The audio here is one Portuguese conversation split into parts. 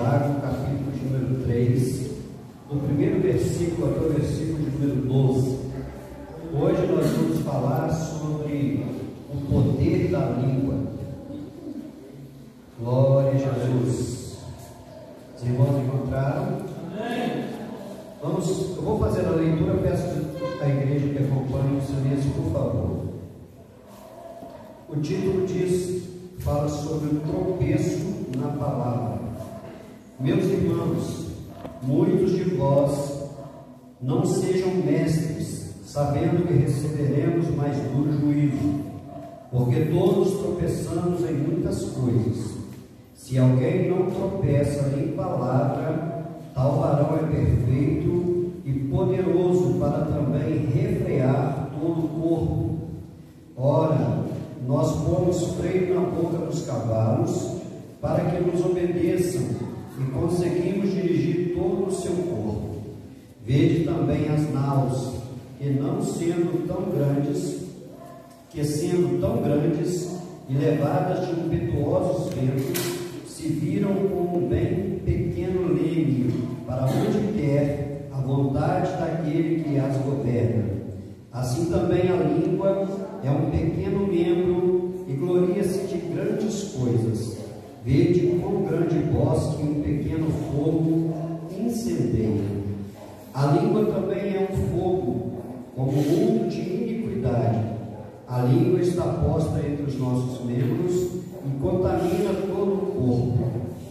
Tiago, capítulo de número 3, do primeiro versículo até o versículo de número 12. Hoje nós vamos falar sobre o poder da língua. Glória a Jesus. Os irmãos encontraram? Amém. Eu vou fazer a leitura, peço à igreja que acompanhe o silêncio, por favor. O título fala sobre o tropeço na palavra. Meus irmãos, muitos de vós não sejam mestres, sabendo que receberemos mais duro juízo, porque todos tropeçamos em muitas coisas. Se alguém não tropeça em palavra, tal varão é perfeito e poderoso para também refrear todo o corpo. Ora, nós pomos freio na boca dos cavalos para que nos obedeçam e conseguimos dirigir todo o seu corpo. Vede também as naus, que sendo tão grandes e levadas de impetuosos ventos, se viram como um bem pequeno leme, para onde quer a vontade daquele que as governa. Assim também a língua é um pequeno membro e gloria-se de grandes coisas. Vede quão grande bosque um pequeno fogo incendeia. A língua também é um fogo, como um mundo de iniquidade. A língua está posta entre os nossos membros e contamina todo o corpo,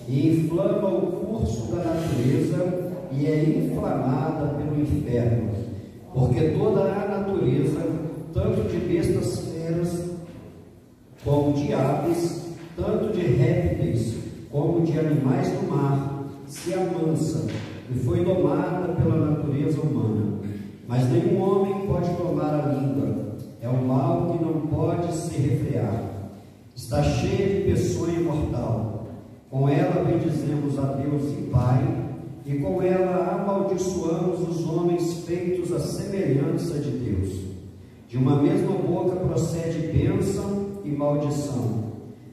e inflama o curso da natureza, e é inflamada pelo inferno. Porque toda a natureza, tanto de bestas feras, como de aves, tanto de répteis, como de animais do mar, se amansa, e foi domada pela natureza humana. Mas nenhum homem pode domar a língua, é um mal que não pode se refrear. Está cheia de peçonha mortal. Com ela bendizemos a Deus e Pai, e com ela amaldiçoamos os homens feitos à semelhança de Deus. De uma mesma boca procede bênção e maldição.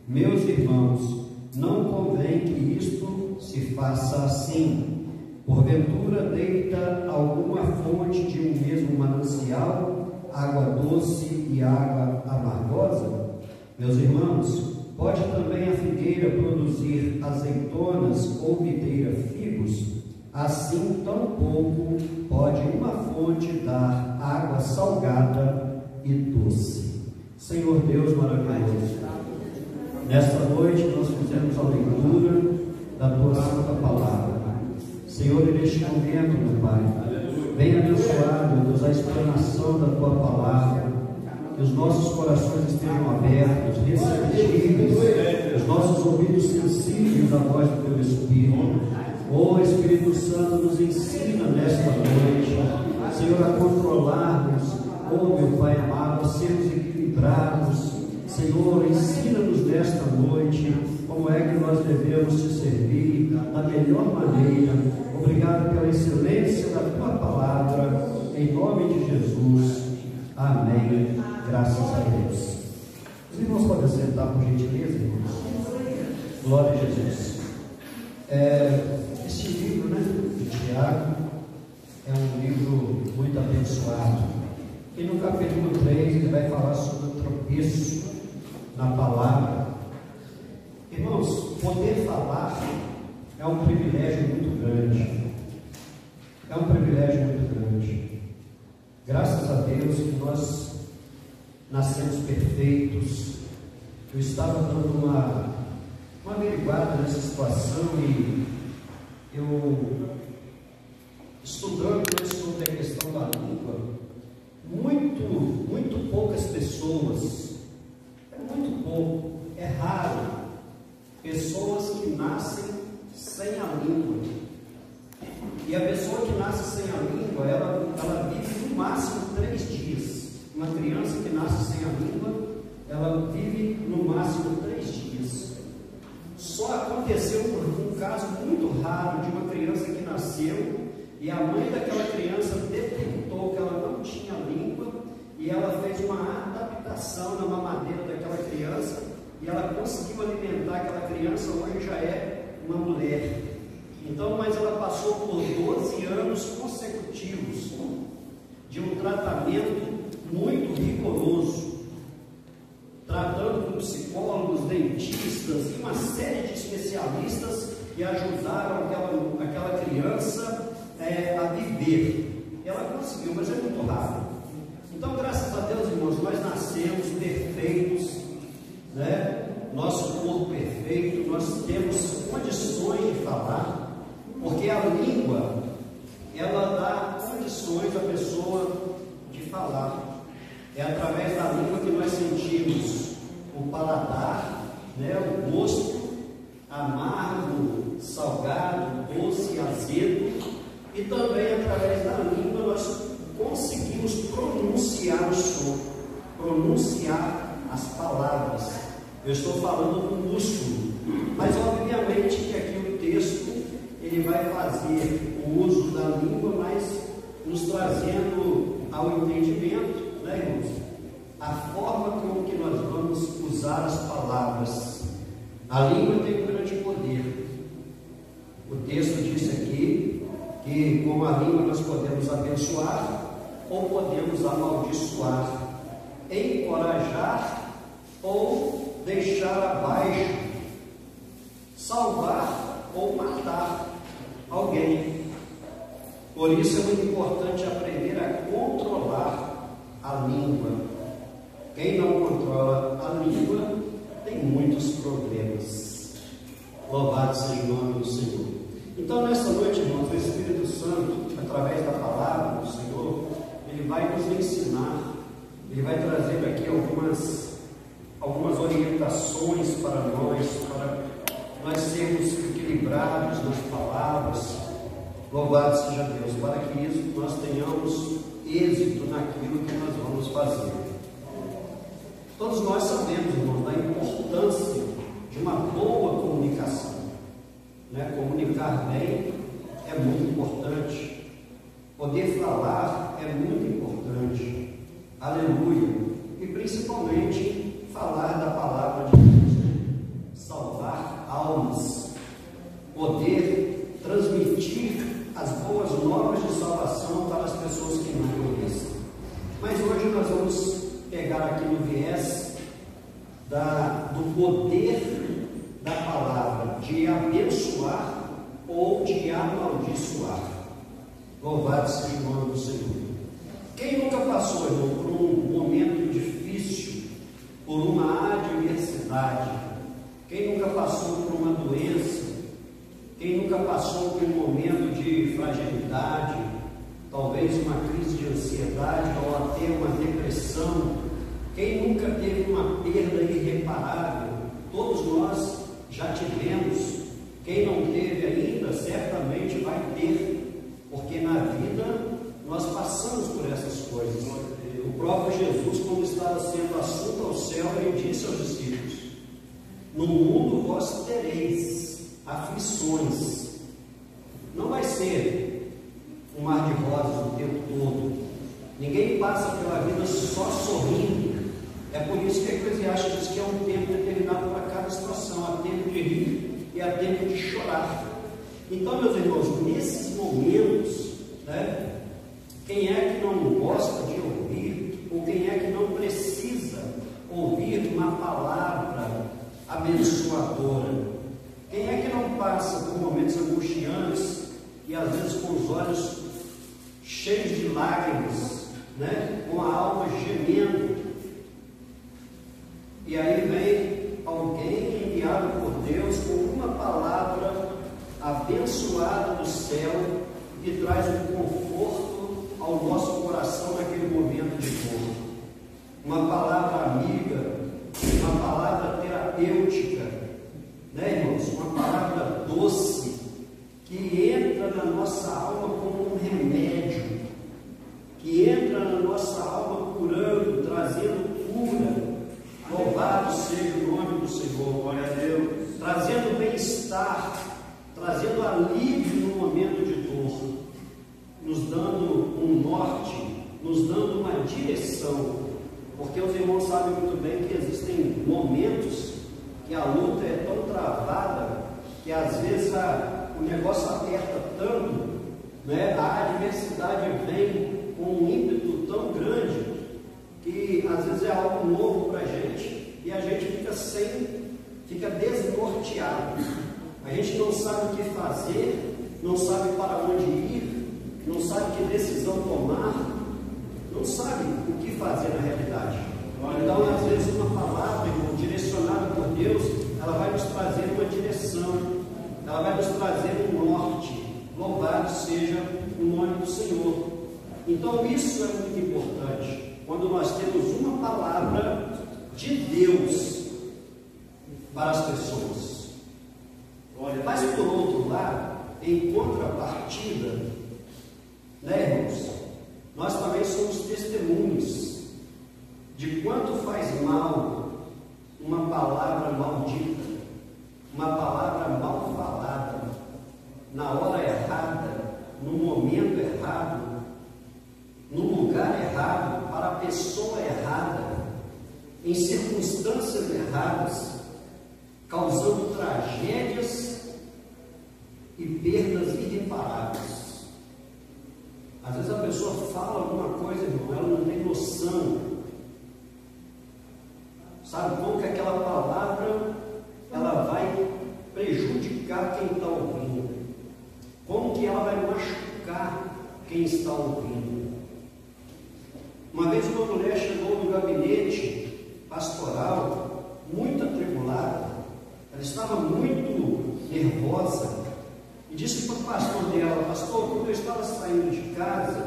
Meus irmãos, não convém que isto se faça assim. Porventura deita alguma fonte de um mesmo manancial água doce e água amargosa? Meus irmãos, pode também a figueira produzir azeitonas ou videira figos? Assim, tampouco pode uma fonte dar água salgada e doce. Senhor Deus maravilhoso, nesta noite nós fizemos a leitura da Tua Santa Palavra. Senhor, neste momento, meu Pai, venha abençoar, meu Deus, a explanação da Tua Palavra, que os nossos corações estejam abertos, receptivos, os nossos ouvidos sensíveis à voz do Teu Espírito. Oh Espírito Santo, nos ensina nesta noite, Senhor, a controlarmos, oh meu Pai amado, a sermos equilibrados. Senhor, ensina-nos nesta noite como é que nós devemos te servir da melhor maneira. Obrigado pela excelência da Tua Palavra, em nome de Jesus. Amém. Graças a Deus. Os irmãos podem sentar, por gentileza, irmãos. Glória a Jesus. Este livro, de Tiago, é um livro muito abençoado. E no capítulo 3 ele vai falar sobre o tropeço na palavra. Irmãos, poder falar é um privilégio muito grande. É um privilégio muito grande. Graças a Deus que nós nascemos perfeitos. Eu estava dando uma averiguada nessa situação e eu, estudando sobre a questão da língua, muito poucas pessoas, muito pouco, é raro, pessoas que nascem sem a língua. E a pessoa que nasce sem a língua, ela vive no máximo 3 dias. Uma criança que nasce sem a língua, ela vive no máximo 3 dias. Só aconteceu um caso muito raro de uma criança que nasceu e a mãe daquela criança detectou que ela não tinha língua e ela fez uma adaptação na mamadeira daquela criança e ela conseguiu alimentar aquela criança. Hoje já é uma mulher. Então, mas ela passou por 12 anos consecutivos de um tratamento muito rigoroso, tratando com psicólogos, dentistas e uma série de especialistas que ajudaram aquela criança a viver. Ela conseguiu, mas é muito rápido. Então, graças a Deus, irmãos, nós nascemos perfeitos, né? Nosso corpo perfeito, nós temos condições de falar, porque a língua, ela dá condições à pessoa de falar. É através da língua que nós sentimos o paladar, né? O gosto amargo, salgado, doce, azedo, e também através da língua nós conseguimos pronunciar o som, pronunciar as palavras. Eu estou falando do músculo, mas obviamente que aqui o texto ele vai fazer o uso da língua, mas nos trazendo ao entendimento, né, irmãos? A forma como que nós vamos usar as palavras. A língua tem um grande poder. O texto disse aqui que com a língua nós podemos abençoar ou podemos amaldiçoar, encorajar ou deixar abaixo, salvar ou matar alguém. Por isso é muito importante aprender a controlar a língua. Quem não controla a língua tem muitos problemas. Louvado seja o nome do Senhor. Então, nesta noite, irmãos, o Espírito Santo, através da palavra do Senhor, ele vai nos ensinar, ele vai trazer aqui algumas orientações para nós sermos equilibrados nas palavras. Louvado seja Deus, para que nós tenhamos êxito naquilo que nós vamos fazer. Todos nós sabemos, irmãos, da importância de uma boa comunicação, né? Comunicar bem é muito importante, poder falar é muito importante, aleluia, e principalmente falar da palavra de Deus, né? Salvar almas, poder transmitir as boas novas de salvação para as pessoas que não conhecem. Mas hoje nós vamos pegar aqui no viés do poder da palavra, de abençoar ou de amaldiçoar. Louvado seja o nome do Senhor. Quem nunca passou, irmão, por um momento difícil, por uma adversidade? Quem nunca passou por uma doença? Quem nunca passou por um momento de fragilidade, talvez uma crise de ansiedade ou até uma depressão? Quem nunca teve uma perda irreparável? Todos nós já tivemos. Quem não teve ainda, certamente vai ter, porque na vida nós passamos por essas coisas. O próprio Jesus, quando estava sendo assunto ao céu, ele disse aos discípulos: no mundo vós tereis aflições. Não vai ser um mar de rosas o tempo todo. Ninguém passa pela vida só sorrindo. É por isso que a Eclesiastes diz que é um tempo determinado para cada situação. Há tempo de rir e há tempo de chorar. Então, meus irmãos, nesses momentos, né, quem é que não gosta de ouvir, ou quem é que não precisa ouvir uma palavra abençoadora? Quem é que não passa por momentos angustiantes e às vezes com os olhos cheios de lágrimas, né? Com a alma gemendo? E aí vem alguém enviado por Deus com uma palavra abençoada do céu que traz um conforto ao nosso coração naquele momento de dor. Uma palavra amiga, uma palavra terapêutica, né, irmãos? Uma palavra doce que entra na nossa alma como um remédio, que entra na nossa alma curando, trazendo cura. Louvado seja o nome do Senhor, glória a Deus, trazendo bem-estar, trazendo alívio no momento de dor, nos dando um norte, nos dando uma direção, porque os irmãos sabem muito bem que existem momentos que a luta é tão travada que às vezes o negócio aperta tanto, né? A adversidade vem com um ímpeto tão grande que às vezes é algo novo para a gente e a gente fica desnorteado. A gente não sabe o que fazer, não sabe para onde ir, não sabe que decisão tomar, não sabe o que fazer na realidade. Então, às vezes, uma palavra, irmão, direcionada por Deus, ela vai nos trazer uma direção, ela vai nos trazer um norte. Louvado seja o nome do Senhor. Então, isso é muito importante, quando nós temos uma palavra de Deus para as pessoas. Mas, por outro lado, em contrapartida, né, irmãos, nós também somos testemunhas de quanto faz mal uma palavra maldita, uma palavra mal falada, na hora errada, no momento errado, no lugar errado, para a pessoa errada, em circunstâncias erradas, causando tragédias e perdas irreparáveis. Às vezes a pessoa fala alguma coisa, irmão, ela não tem noção, sabe como que aquela palavra ela vai prejudicar quem está ouvindo, como que ela vai machucar quem está ouvindo. Uma vez uma mulher chegou no gabinete pastoral muito atribulada, ela estava muito nervosa e disse para o pastor dela: pastor, quando eu estava saindo de casa,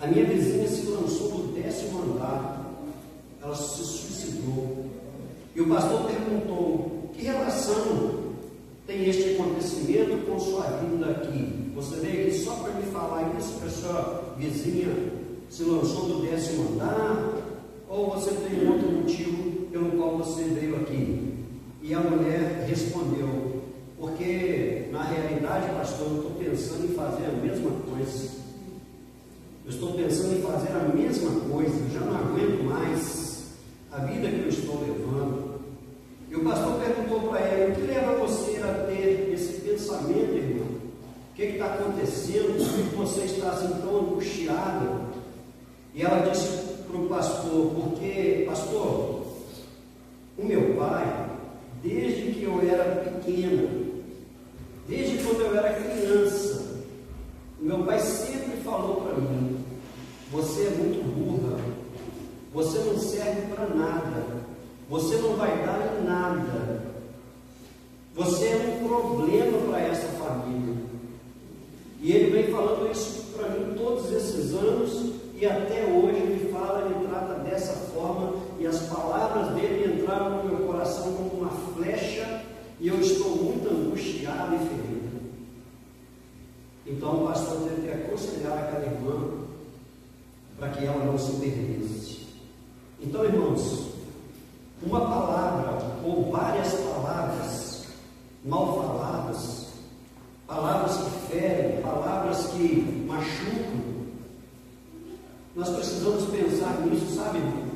a minha vizinha se lançou do 10º andar, ela se suicidou. E o pastor perguntou: que relação tem este acontecimento com sua vinda aqui? Você veio aqui só para me falar isso, que a sua vizinha se lançou do 10º andar? Ou você tem outro motivo pelo qual você veio aqui? E a mulher respondeu: porque na realidade, pastor, eu estou pensando em fazer a mesma coisa. Eu estou pensando em fazer a mesma coisa, eu já não aguento mais a vida que eu estou levando. E o pastor perguntou para ela: o que leva você a ter esse pensamento, irmão? O que está acontecendo? Por que você está assim tão angustiada? E ela disse para o pastor: porque, pastor, o meu pai, desde que eu era pequena, desde quando eu era criança, o meu pai sempre falou para mim: você é muito burra, você não serve para nada, você não vai dar em nada, você é um problema para essa família. E ele vem falando isso para mim todos esses anos, e até hoje ele fala, ele trata dessa forma, e as palavras dele entraram no meu coração como uma flecha, e eu estou muito angustiado e ferido. Então o pastor teve que aconselhar aquela irmã para que ela não se perdesse. Então, irmãos, uma palavra ou várias palavras mal faladas, palavras que ferem, palavras que machucam, nós precisamos pensar nisso, sabe, irmão?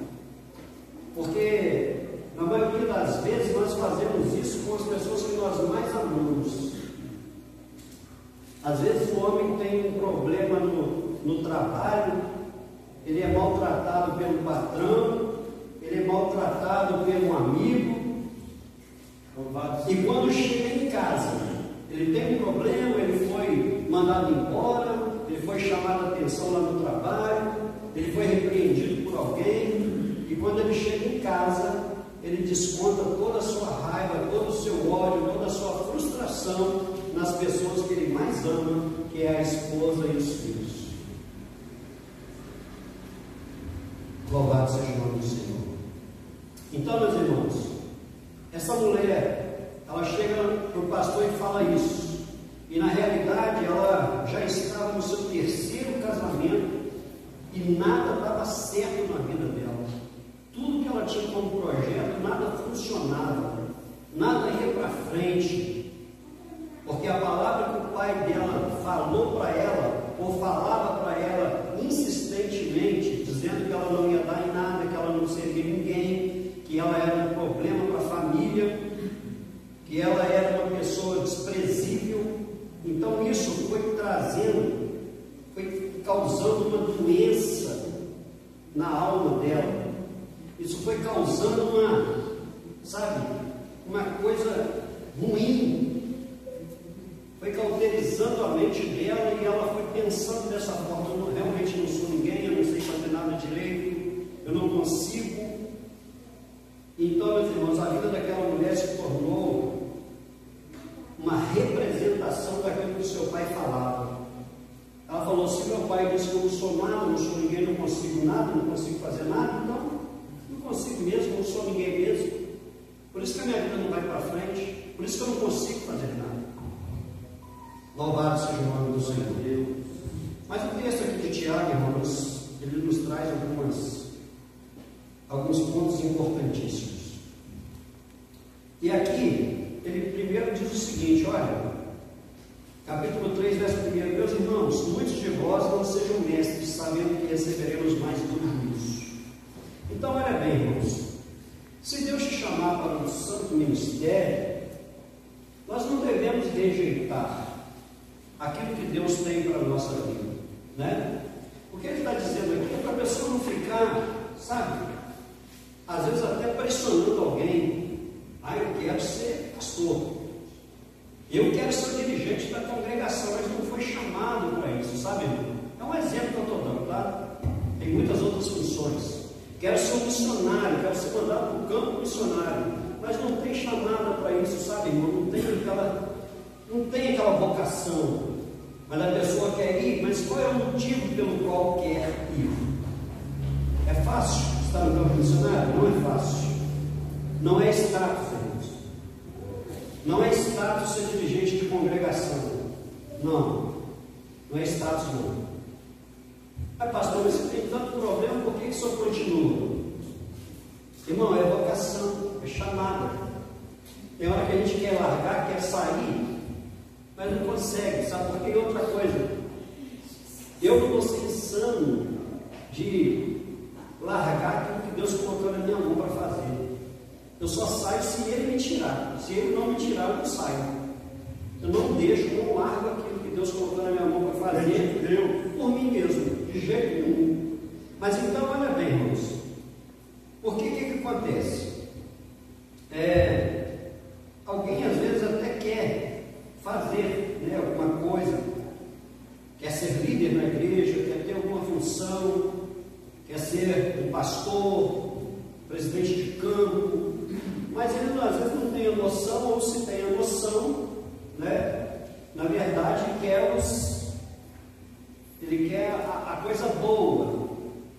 Porque na maioria das vezes nós fazemos isso com as pessoas que nós mais amamos. Às vezes o homem tem um problema no trabalho, ele é maltratado pelo patrão, ele é maltratado pelo amigo, e quando chega em casa, ele tem um problema, ele foi mandado embora, ele foi chamado a atenção lá no trabalho, ele foi repreendido por alguém, e quando ele chega em casa, ele desconta toda a sua raiva, todo o seu ódio, toda a sua frustração nas pessoas que ele mais ama, que é a esposa e os filhos. Louvado seja o nome do Senhor. Então, meus irmãos, essa mulher, ela chega para o pastor e fala isso, e na realidade ela já estava no seu 3º casamento e nada dava certo na vida dela. Tudo que ela tinha como projeto, nada funcionava, nada ia para frente, porque a palavra que o pai dela falou para ela, ou falava para ela insistentemente, dizendo que ela não ia dar em nada, que ela não servia ninguém, que ela era um problema para a família, que ela era uma pessoa desprezível, Então isso foi causando uma doença na alma dela. Isso foi causando uma coisa ruim. Foi cauterizando a mente dela e ela foi pensando dessa forma: eu realmente não sou ninguém, eu não sei fazer nada direito, eu não consigo. Então, meus irmãos, a vida daquela mulher se tornou uma representação daquilo que o seu pai falava. Ela falou: se meu pai disse que eu não sou nada, não sou ninguém, não consigo nada, não consigo fazer nada, então não consigo mesmo, não sou ninguém mesmo. Por isso que a minha vida não vai para frente, por isso que eu não consigo fazer nada. Louvado seja o nome do Senhor. Mas o texto aqui de Tiago, irmãos, ele nos traz alguns pontos importantíssimos. E aqui, ele primeiro diz o seguinte: olha, capítulo 3, verso 1: meus irmãos, muitos de vós não sejam mestres, sabendo que receberemos mais do juízo. Então, olha bem, irmãos, se Deus te chamar para um santo ministério, nós não devemos rejeitar aquilo que Deus tem para a nossa vida, né? O que ele está dizendo aqui é para a pessoa não ficar, às vezes até pressionando alguém. Eu quero ser pastor, eu quero ser dirigente da congregação, mas não foi chamado para isso, sabe? É um exemplo que eu estou dando, tá? Tem muitas outras funções. Quero ser um missionário, quero ser mandado para o campo missionário, mas não tem chamada para isso, sabe, irmão? Não tem aquela vocação. Mas a pessoa quer ir, mas qual é o motivo pelo qual quer ir? É fácil estar no campo missionário? Não é fácil. Não é status, irmãos. Não é status ser dirigente de congregação. Não é status, não. Mas pastor, mas você tem tanto problema, por que o senhor continua? Irmão, é vocação, é chamada. Tem hora que a gente quer largar, quer sair, mas não consegue, sabe por quê? Outra coisa, eu não estou pensando de largar aquilo que Deus colocou na minha mão para fazer. Eu só saio se Ele me tirar. Se Ele não me tirar, eu não saio. Eu não deixo, não largo aquilo que Deus colocou na minha mão para fazer por mim mesmo, de jeito nenhum. Mas então, olha bem, irmãos, porque o que acontece? Alguém às vezes até quer fazer, alguma coisa, quer ser líder na igreja, quer ter alguma função, quer ser um pastor, presidente de campo, mas ele às vezes não tem a noção, ou se tem a noção, na verdade ele quer a coisa boa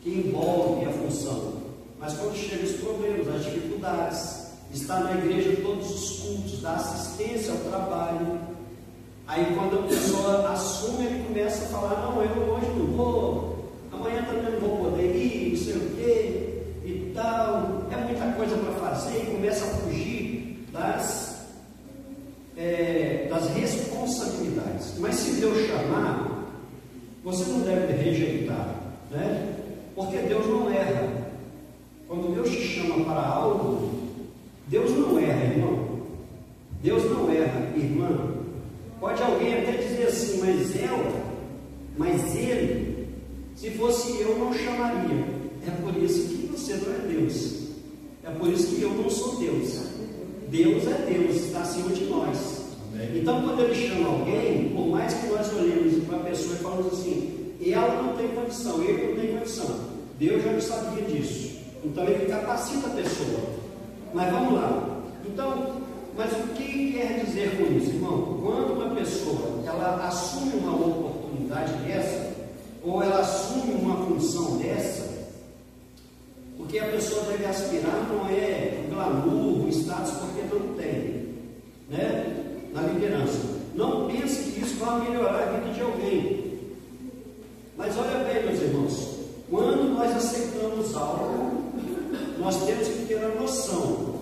que envolve a função, mas quando chegam os problemas, as dificuldades, está na igreja todos os cultos, dá assistência ao trabalho, aí quando a pessoa assume, ele começa a falar: não, eu hoje não vou, amanhã também não vou poder ir, não sei o quê e tal, é muita coisa para fazer, e começa a fugir das responsabilidades. Mas se Deus chamar, você não deve rejeitar, porque Deus não erra. Quando Deus te chama para algo, Deus não erra, irmão. Deus não erra, irmã. Pode alguém até dizer assim: mas ele, se fosse eu, não chamaria. É por isso que você não é Deus. É por isso que eu não sou Deus. Deus é Deus, está acima de nós. Amém. Então, quando Ele chama alguém, por mais que nós olhemos para a pessoa e falamos assim: ela não tem condição, ele não tem condição, Deus já sabia disso. Então, Ele capacita a pessoa. Mas vamos lá. Então, mas o que quer dizer com isso, irmão? Quando uma pessoa ela assume uma oportunidade dessa, ou ela assume uma função dessa, o que a pessoa deve aspirar não é o glamour, o status, porque não tem, na liderança. Não pense que isso vai melhorar a vida de alguém. Mas olha bem, meus irmãos, quando nós aceitamos algo, nós temos que ter a noção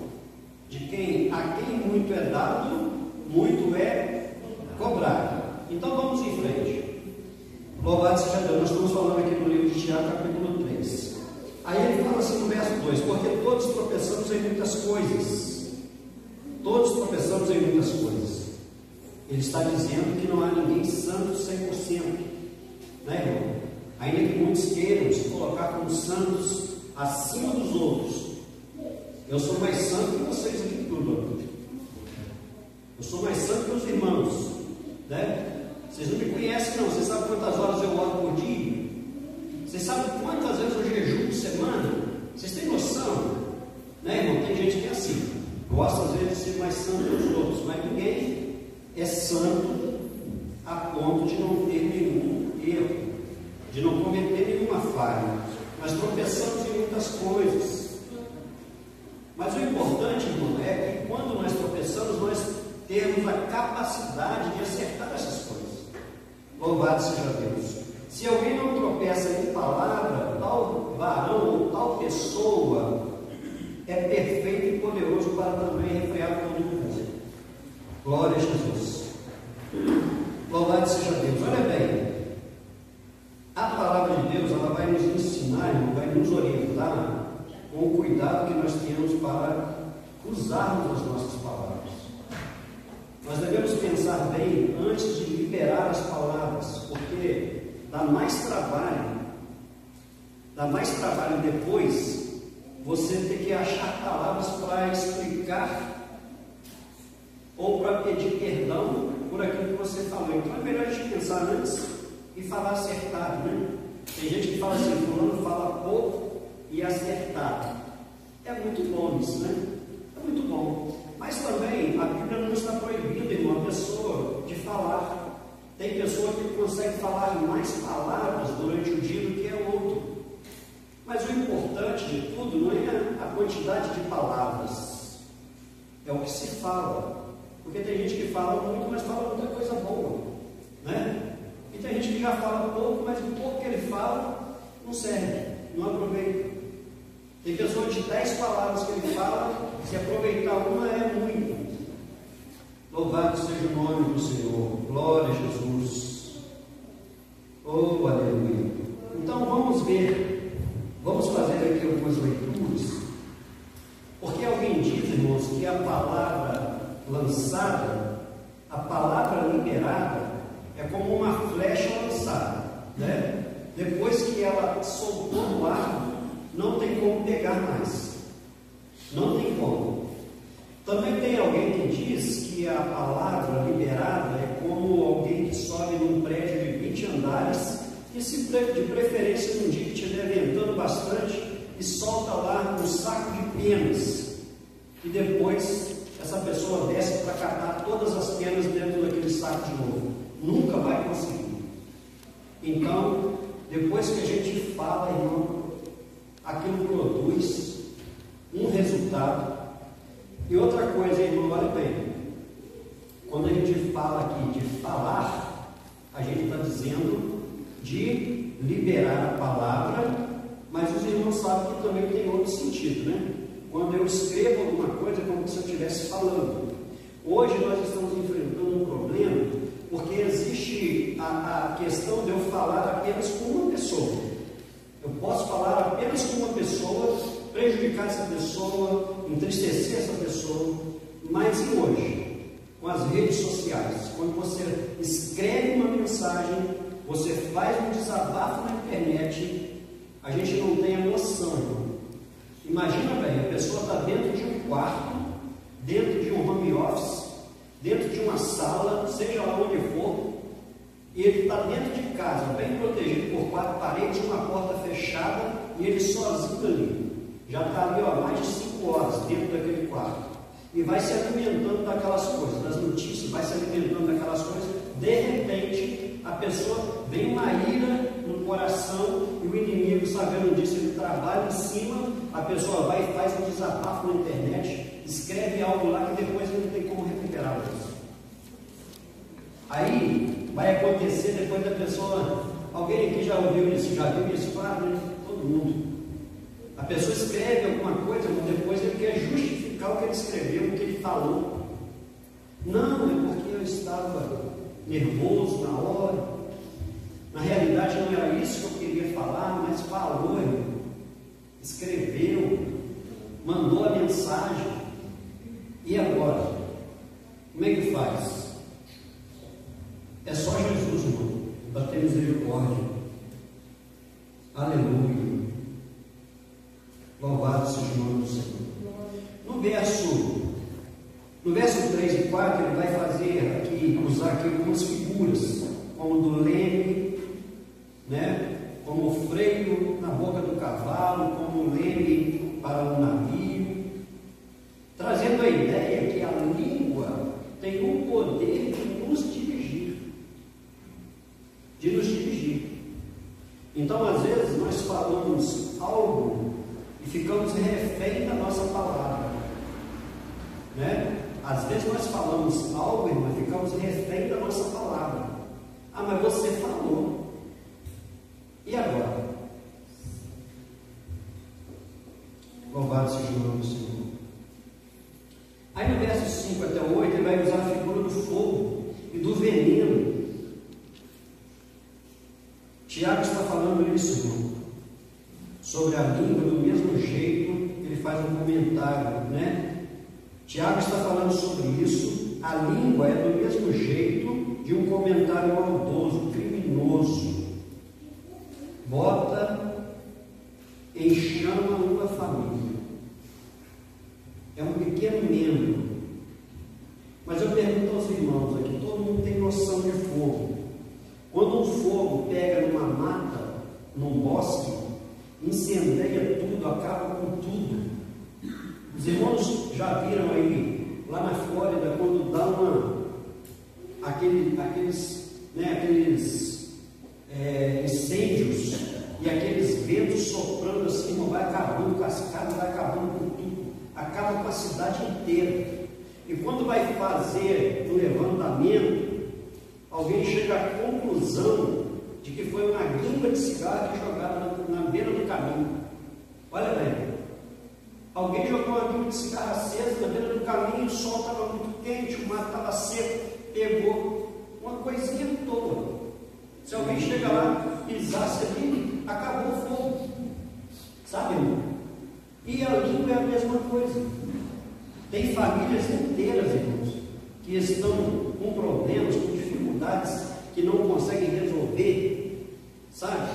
de a quem muito é dado, muito é cobrado. Então vamos em frente. Louvado seja Deus. Nós estamos falando aqui no livro de Tiago, capítulo 3. Aí ele fala assim no verso 2: porque todos tropeçamos em muitas coisas. Todos tropeçamos em muitas coisas. Ele está dizendo que não há ninguém santo 100%, né, irmão? Ainda que muitos queiram se colocar como santos acima dos outros. Eu sou mais santo que vocês aqui tudo. Eu sou mais santo que os irmãos, né? Vocês não me conhecem não. Vocês sabem quantas horas eu oro por dia? Vocês sabem quantas vezes eu jejuo por semana? Vocês têm noção? Né, irmão? Tem gente que é assim. Gosta às vezes de ser mais santo que os outros, mas ninguém é santo a ponto de não ter nenhum erro, de não cometer nenhuma falha. Nós tropeçamos em muitas coisas. Mas o importante, irmão, é que quando nós tropeçamos, nós temos a capacidade de acertar essas coisas. Louvado seja Deus. Se alguém não tropeça em palavra, tal varão ou tal pessoa é perfeito e poderoso para também refrear todo mundo. Glória a Jesus. Louvado seja Deus. Olha bem, a palavra de Deus, ela vai nos ensinar, vai nos orientar com o cuidado que nós temos para usarmos as nossas palavras. Nós devemos pensar bem antes de liberar as palavras, porque dá mais trabalho depois você ter que achar palavras para explicar ou para pedir perdão por aquilo que você falou. Então é melhor a gente pensar antes e falar acertado, né? Tem gente que fala assim, fulano fala pouco e acertado. É muito bom isso, né? É muito bom. Mas também a Bíblia não está proibida, irmão, a pessoa de falar. Tem pessoa que consegue falar mais palavras durante o dia do que a outro. Mas o importante de tudo não é a quantidade de palavras, é o que se fala. Porque tem gente que fala muito, mas fala muita coisa boa, né? E tem gente que já fala pouco, mas o pouco que ele fala não serve, não aproveita. Tem pessoa de 10 palavras que ele fala, se aproveitar uma é muito. Louvado seja o nome do Senhor. Glória a Jesus. Oh, aleluia. Então vamos ver, vamos fazer aqui algumas leituras, porque alguém diz, irmãos, que a palavra lançada, a palavra liberada, é como uma flecha lançada, né? Depois que ela soltou no ar, não tem como pegar mais. Não tem como. Também tem alguém que diz que a palavra liberada é como alguém que sobe num prédio de 20 andares, e se de preferência num dia que estiver ventando bastante, e solta lá um saco de penas. E depois essa pessoa desce para catar todas as penas dentro daquele saco de novo. Nunca vai conseguir. Então, depois que a gente fala, irmão, aquilo produz um resultado. E outra coisa, irmão, olha bem, quando a gente fala aqui de falar, a gente está dizendo de liberar a palavra, mas os irmãos sabem que também tem outro sentido, né? Quando eu escrevo alguma coisa, é como se eu estivesse falando. Hoje nós estamos enfrentando um problema, porque existe a questão de eu falar apenas com uma pessoa. Eu posso falar apenas com uma pessoa, prejudicar essa pessoa, entristecer essa pessoa. Mas e hoje? Com as redes sociais, quando você escreve uma mensagem, você faz um desabafo na internet, a gente não tem a noção, irmão. Imagina bem, a pessoa está dentro de um quarto, dentro de um home office, dentro de uma sala, seja lá onde for, e ele está dentro de casa, bem protegido por 4 paredes, uma porta fechada, e ele sozinho ali. Já está ali há mais de 5 horas dentro daquele quarto. E vai se alimentando daquelas coisas, das notícias, vai se alimentando daquelas coisas. De repente, a pessoa vem uma ira no coração, e o inimigo, sabendo disso, ele trabalha em cima, a pessoa vai e faz um desabafo na internet, escreve algo lá que depois não tem como recuperar isso. Aí vai acontecer depois da pessoa, alguém aqui já ouviu isso, já viu isso? Claro, né? Todo mundo. A pessoa escreve alguma coisa, mas depois ele quer justificar o que ele escreveu, o que ele falou. Não, é porque eu estava nervoso na hora. Na realidade não era isso que eu queria falar, mas falou, escreveu, mandou a mensagem. E agora? Como é que faz? É só Jesus, irmão, para ter misericórdia. Aleluia. Louvado seja o nome do Senhor. No verso 3 e 4, ele vai fazer aqui, usar aqui algumas figuras, como do leme, né? Como o freio na boca do cavalo, como o leme para o navio, trazendo a ideia que a língua tem o poder de nos dirigir. Então, às vezes, nós falamos algo e ficamos refém da nossa palavra, né? Às vezes nós falamos algo, irmão, e ficamos refém da nossa palavra. Ah, mas você falou. E agora? Louvado seja o nome do Senhor. Aí no verso 5 até 8, ele vai usar a figura do fogo e do veneno. Tiago está falando isso, irmão, sobre a língua, do mesmo jeito, ele faz um comentário, né? Tiago está falando sobre isso. A língua é do mesmo jeito de um comentário maldoso, criminoso. Bota em chama uma família. É um pequeno membro. Mas eu pergunto aos irmãos aqui, todo mundo tem noção de fogo. Quando um fogo pega numa mata, num bosque, incendeia tudo, acaba com tudo. Os irmãos já viram aí, lá na Flórida, quando dá aqueles incêndios e aqueles ventos soprando assim, vai acabando com as casas, vai acabando com tudo, acaba com a cidade inteira. E quando vai fazer o levantamento, alguém chega à conclusão de que foi uma guimba de cigarro jogada na beira do caminho. Olha bem, alguém jogou uma guimba de cigarro acesa na beira do caminho, o sol estava muito quente, o mar estava seco, pegou uma coisinha toda. Se alguém chega lá, pisasse ali, acabou o fogo. Sabe, irmão? E a língua é a mesma coisa. Tem famílias inteiras, irmãos, que estão com problemas, com dificuldades, que não conseguem resolver, sabe?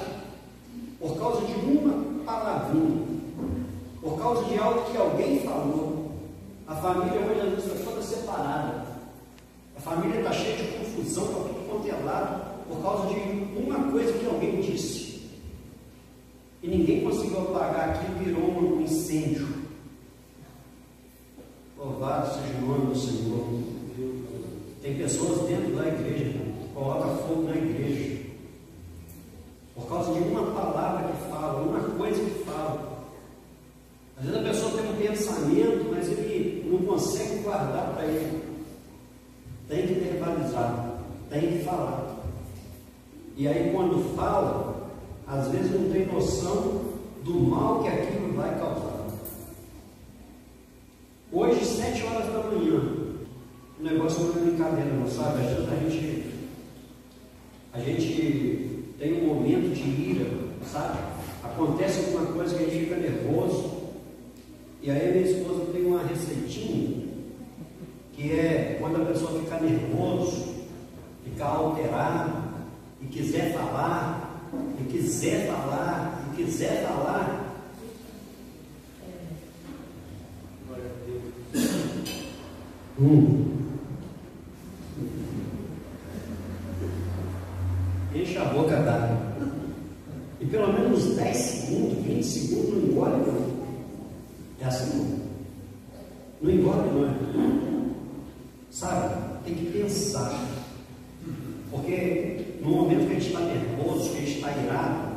Por causa de uma palavrinha, por causa de algo que alguém falou. A família hoje às vezes está toda separada. A família está cheia de confusão para tudo quanto é lado, por causa de uma coisa que alguém disse. E ninguém conseguiu apagar aquilo, virou um incêndio. Louvado seja o nome do Senhor. Tem pessoas dentro da igreja que colocam fogo na igreja por causa de uma palavra que fala, uma coisa que fala. Às vezes a pessoa tem um pensamento, mas ele não consegue guardar para ele. Tem que verbalizar, tem que falar. E aí quando fala, às vezes não tem noção do mal que aquilo vai causar. Hoje, 7 horas da manhã, o negócio não é brincadeira, não, sabe? Às vezes a gente tem um momento de ira, sabe? Acontece alguma coisa que a gente fica nervoso. E aí minha esposa tem uma receitinha, que é quando a pessoa fica nervoso, fica alterado, e quiser falar, e quiser falar, e quiser falar. Enche a boca d'água. E pelo menos 10 segundos, 20 segundos não engole, não. É assim, não engole, não. Sabe? Tem que pensar. Porque no momento que a gente está nervoso, que a gente está irado,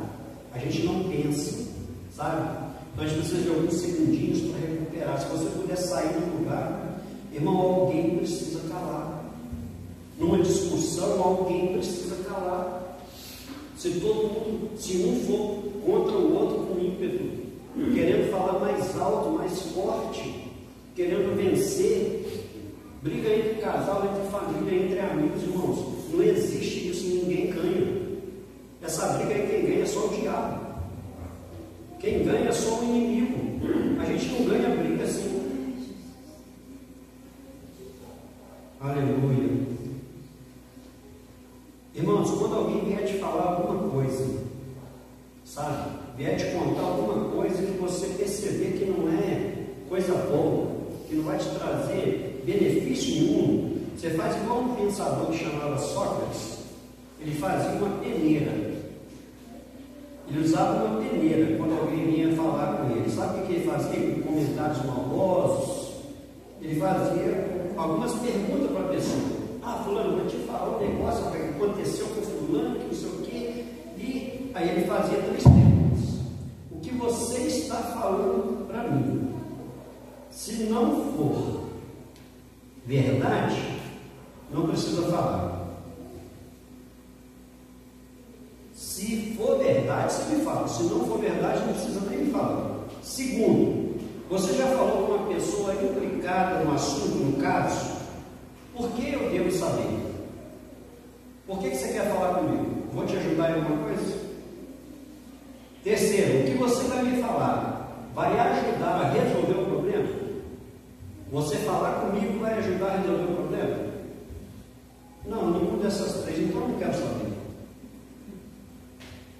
a gente não pensa, sabe? Então a gente precisa de alguns segundinhos para recuperar. Se você puder sair do lugar, irmão, alguém precisa calar. Numa discussão, alguém precisa calar. Se um for contra o outro com ímpeto, querendo falar mais alto, mais forte, querendo vencer, briga entre casal, entre família, entre amigos, irmãos, não existe isso, ninguém ganha. Essa briga aí, quem ganha é só o diabo. Quem ganha é só o inimigo. A gente não ganha briga assim. Aleluia. Você faz igual um pensador que chamava Sócrates. Ele fazia uma peneira. Ele usava uma peneira quando alguém vinha falar com ele. Sabe o que ele fazia? Comentários maldosos. Ele fazia algumas perguntas para a pessoa. Ah, fulano, vou te falar um negócio que aconteceu com fulano, que não sei o quê. E aí ele fazia 3 perguntas. O que você está falando para mim? Se não for verdade, não precisa falar. Se for verdade, você me fala. Se não for verdade, não precisa nem me falar. Segundo, você já falou com uma pessoa implicada no assunto, no caso? Por que eu devo saber? Por que você quer falar comigo? Vou te ajudar em alguma coisa? Terceiro, o que você vai me falar vai ajudar a resolver o problema? Você falar comigo vai ajudar a resolver o problema? Não, nenhuma dessas 3, então eu não quero saber.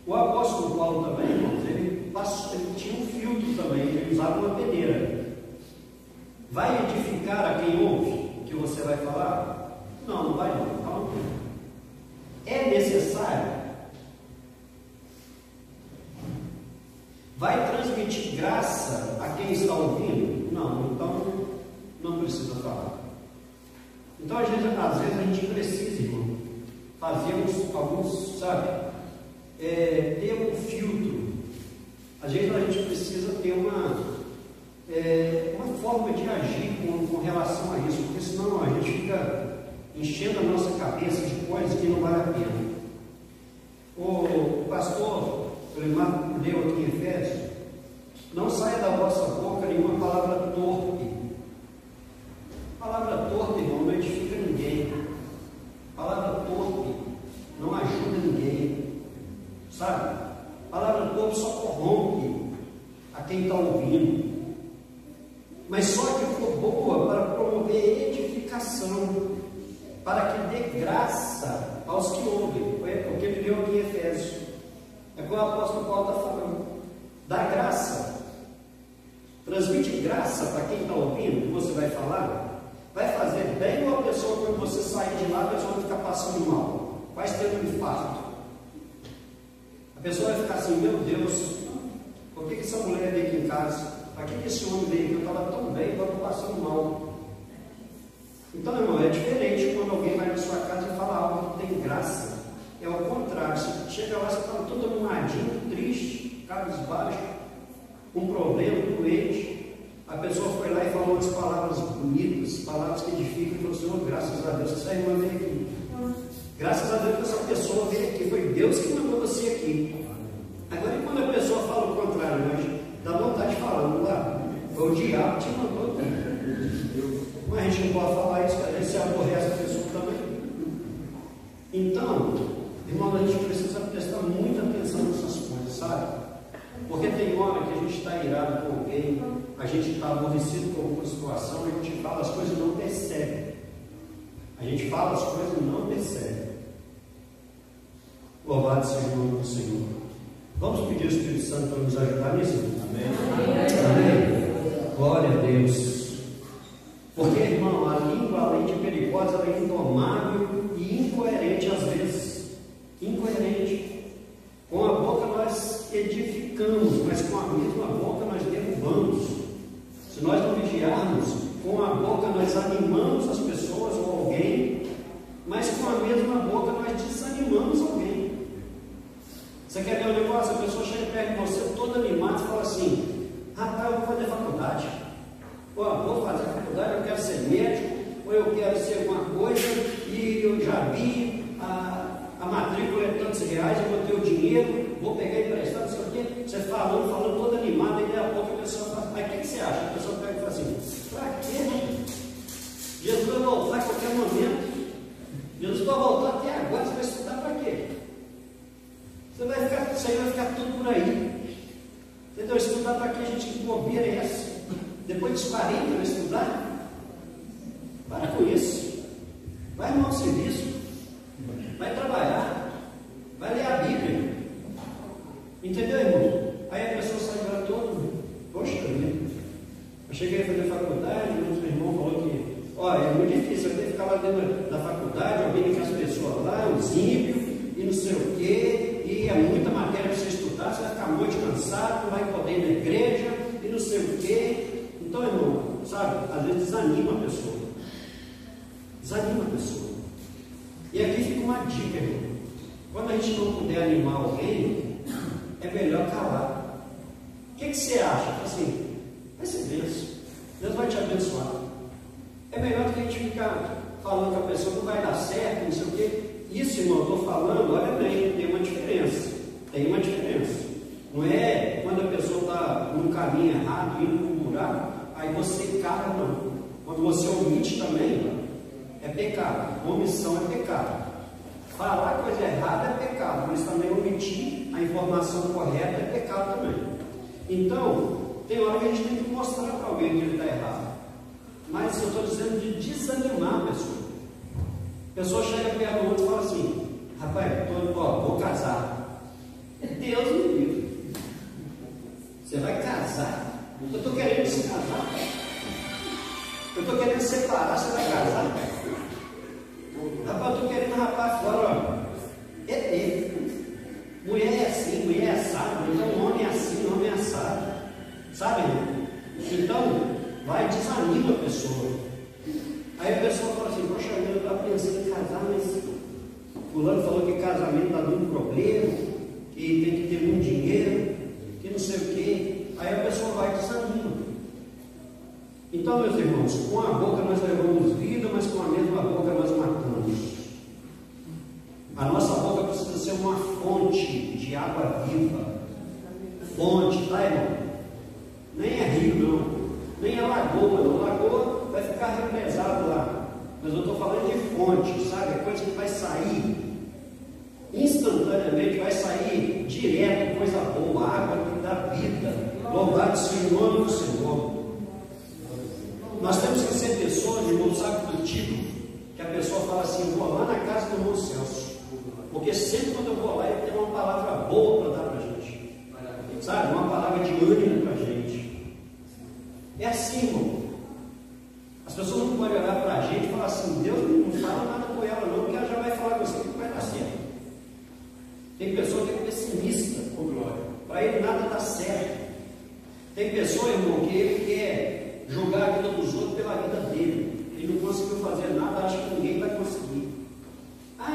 O apóstolo Paulo também, irmãos, ele tinha um filtro também, ele usava uma peneira. Vai edificar a quem ouve o que você vai falar? Não, não vai não. Então, é necessário? Vai transmitir graça a quem está ouvindo? Não, então não precisa falar. Então, às vezes a gente precisa, irmão, fazer alguns, sabe? Ter um filtro. Às vezes a gente precisa ter uma forma de agir com relação a isso, porque senão a gente fica enchendo a nossa cabeça de coisas que não vale a pena. O pastor Lemar leu aqui em Efésios: não saia da vossa boca nenhuma palavra torpe. Palavra torpe, irmão, não edifica ninguém. Palavra torpe não ajuda ninguém. Sabe? Palavra torpe só corrompe a quem está ouvindo. Mas só que for boa para promover edificação, para que dê graça aos que ouvem. É o que ele leu aqui em Efésios. É o que o apóstolo Paulo está falando. Dá graça. Transmite graça para quem está ouvindo, que você vai falar. Vai fazer bem ou a pessoa, quando você sair de lá, a pessoa vai ficar passando mal. Vai ter um infarto. A pessoa vai ficar assim: meu Deus, por que essa mulher veio aqui em casa? Para que esse homem veio aqui? Eu estava tão bem, agora estou passando mal. Então, irmão, é diferente quando alguém vai na sua casa e fala algo que tem graça. É o contrário. Você chega lá, você está todo arrumadinho, triste, cabisbaixo, com um problema, doente. A pessoa foi lá e falou umas palavras bonitas, palavras que edificam, e falou: Senhor, graças a Deus, essa irmã veio aqui. Graças a Deus que essa pessoa veio aqui. Foi Deus que mandou você aqui. Agora, e quando a pessoa fala o contrário, mas dá vontade de falar, não dá? Foi o diabo que te mandou aqui. Mas a gente não pode falar isso, porque a gente se aborrece a pessoa também. Então, irmão, a gente precisa prestar muita atenção nessas coisas, sabe? Porque tem hora que a gente está irado com alguém, a gente está aborrecido com alguma situação, a gente fala as coisas e não percebe. A gente fala as coisas e não percebe. Louvado seja o nome do Senhor. Vamos pedir ao Espírito Santo para nos ajudar nisso? Amém. Amém. Glória a Deus. Porque, irmão, a língua, além de perigosa, ela é indomável e incoerente às vezes. Incoerente. Com a boca nós edificamos, mas com a mesma boca nós derrubamos. Se nós não vigiarmos, com a boca nós animamos as pessoas ou alguém, mas com a mesma boca nós desanimamos alguém. Você quer ver um negócio? A pessoa chega perto de você toda animada e fala assim: rapaz, eu vou fazer faculdade. Vou fazer faculdade, eu quero ser médico, ou eu quero ser alguma coisa, e eu já vi a matrícula é tantos reais, eu vou ter o dinheiro, vou pegar emprestado, não sei o quê. Você falando toda animada, e daí a pouco a pessoa fala: mas o que você acha? A pessoa pega e fala assim: pra quê? Jesus vai voltar a qualquer momento. Jesus vai voltar até agora, você vai estudar para quê? Você vai ficar tudo por aí. Entendeu? Estudar para quê, gente? Que bobeira é essa? Depois dos 40 vai estudar? Para com isso. Vai arrumar um serviço. Vai trabalhar. Vai ler a Bíblia. Entendeu, irmão? Aí a pessoa sai lá todo: poxa vida, eu cheguei a fazer faculdade, o meu irmão falou que Olha, é muito difícil, eu tenho que ficar lá dentro da faculdade, ouvindo que as pessoas lá, os ímpios, e não sei o quê, e é muita matéria para você estudar, você vai ficar muito cansado, não vai poder ir na igreja, e não sei o quê. Então, irmão, sabe, às vezes desanima a pessoa. Desanima a pessoa. E aqui fica uma dica, irmão. Quando a gente não puder animar alguém, é melhor calar. O que você acha? Assim, vai ser benção. Deus vai te abençoar. É melhor do que a gente ficar falando que a pessoa não vai dar certo, não sei o quê. Isso, irmão, eu estou falando, olha bem, tem uma diferença. Tem uma diferença. Não é quando a pessoa está num caminho errado, indo para um buraco, aí você cala, não. Quando você omite também, é pecado. Omissão é pecado. Falar coisa errada é pecado, mas também omitir a informação correta é pecado também. Então, tem hora que a gente tem que mostrar para alguém que ele está errado. Mas eu estou dizendo de desanimar a pessoa. A pessoa chega perto do outro e fala assim: rapaz, vou casar. Deus me livre. Você vai casar? Eu estou querendo se casar. Eu estou querendo separar, você vai casar? Rapaz, eu estou querendo rapar fora. Mulher é assim, mulher é assada. Então, homem é assim, homem é assado. Sabe? Então, vai desanima a pessoa. Aí a pessoa fala assim: poxa, eu estava pensando em casar, mas fulano falou que casamento está dando problema, que tem que ter muito dinheiro, que não sei o quê. Aí a pessoa vai e desanima. Então, meus irmãos, com a boca nós levamos vida, mas com a mesma boca nós matamos. A nossa boca precisa ser uma fonte de água viva. Fonte, tá, irmão? Nem é rio, não. Nem é lagoa, não. Lagoa vai ficar represado lá. Mas eu estou falando de fonte, sabe? É coisa que vai sair instantaneamente, vai sair direto, coisa boa, água que dá vida. Louvado seja o nome do Senhor. Nós temos que ser pessoas, irmão, sabe do tipo, que a pessoa fala assim: eu vou lá na casa do irmão Celso, porque sempre quando eu vou lá ele tem uma palavra boa para dar para a gente, sabe? Uma palavra de ânimo para a gente. É assim, irmão. As pessoas não podem olhar para a gente e falar assim: Deus não fala nada com ela não, porque ela já vai falar com você que vai dar certo. Tem pessoa que é pessimista, para ele nada dá certo. Tem pessoa, irmão, que ele quer julgar a vida dos outros pela vida dele. Ele não conseguiu fazer nada, acha que ninguém vai conseguir.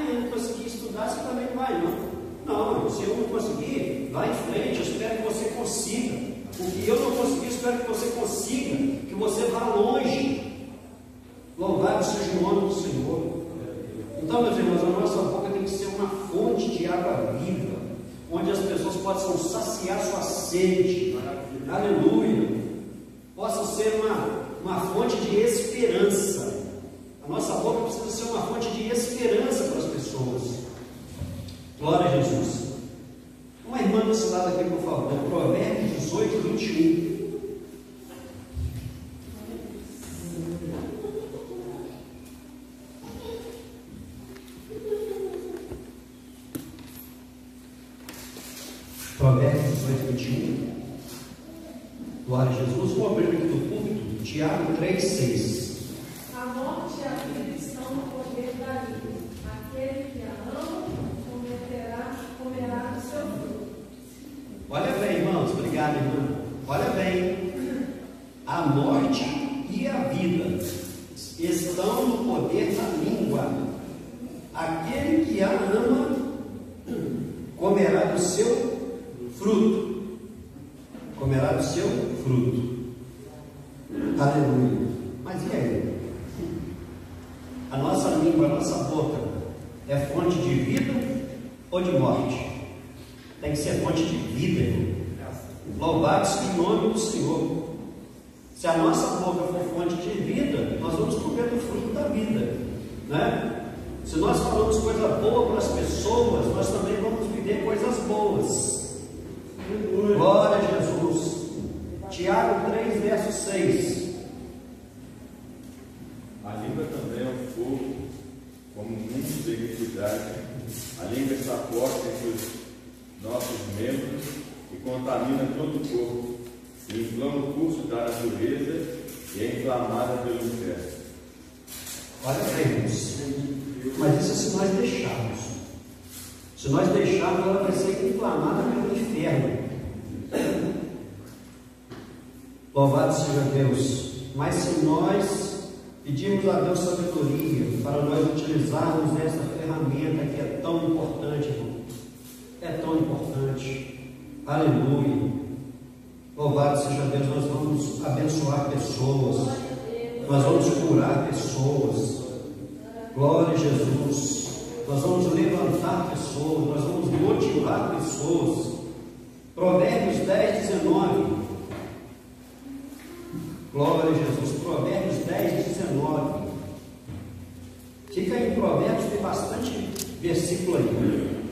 Eu não consegui estudar, você também não vai, não. Não, se eu não conseguir, vá em frente, eu espero que você consiga. O que eu não consegui, eu espero que você consiga, que você vá longe. Louvado seja o nome do Senhor. Então, meus irmãos, a nossa boca tem que ser uma fonte de água viva, onde as pessoas possam saciar sua sede. Aleluia. Possa ser uma fonte de esperança. A nossa boca precisa ser uma fonte de esperança para as pessoas. Glória a Jesus. Uma irmã desse lado aqui, por favor. Provérbios 18, 21. Provérbios 18, 21. Glória a Jesus. Vou abrir aqui do púlpito, Tiago 3, 6. A morte e a vida estão no poder da língua. Aquele que a ama comerá do seu fruto. Olha bem, irmãos. Obrigado, irmã. Olha bem. A morte e a vida estão no poder da língua. Aquele que a ama comerá do seu fruto. Comerá do seu fruto. Aleluia. Mas e aí? A nossa língua, a nossa boca é fonte de vida ou de morte? Tem que ser fonte de vida, irmão. Louvado seja o nome do Senhor. Se a nossa boca for fonte de vida, nós vamos comer do fruto da vida, né? Se nós falamos coisa boa para as pessoas, nós também vamos viver coisas boas. Glória a Jesus. Tiago 3, verso 6. A língua também é um fogo, como mundo de iniquidade. A língua está forte entre os nossos membros e contamina todo o corpo, e inflama o curso da natureza e é inflamada pelo inferno. Olha para irmãos. Mas isso se nós deixarmos. Se nós deixarmos, ela vai ser inflamada pelo inferno. Louvado seja Deus. Mas se nós pedimos a Deus sabedoria para nós utilizarmos essa ferramenta que é tão importante, irmão. É tão importante. Aleluia. Louvado seja Deus. Nós vamos abençoar pessoas. Nós vamos curar pessoas. Glória a Jesus. Nós vamos levantar pessoas. Nós vamos motivar pessoas. Provérbios 10, 19. Glória a Jesus. Provérbios 10, 19. Fica em Provérbios, tem bastante versículo aí.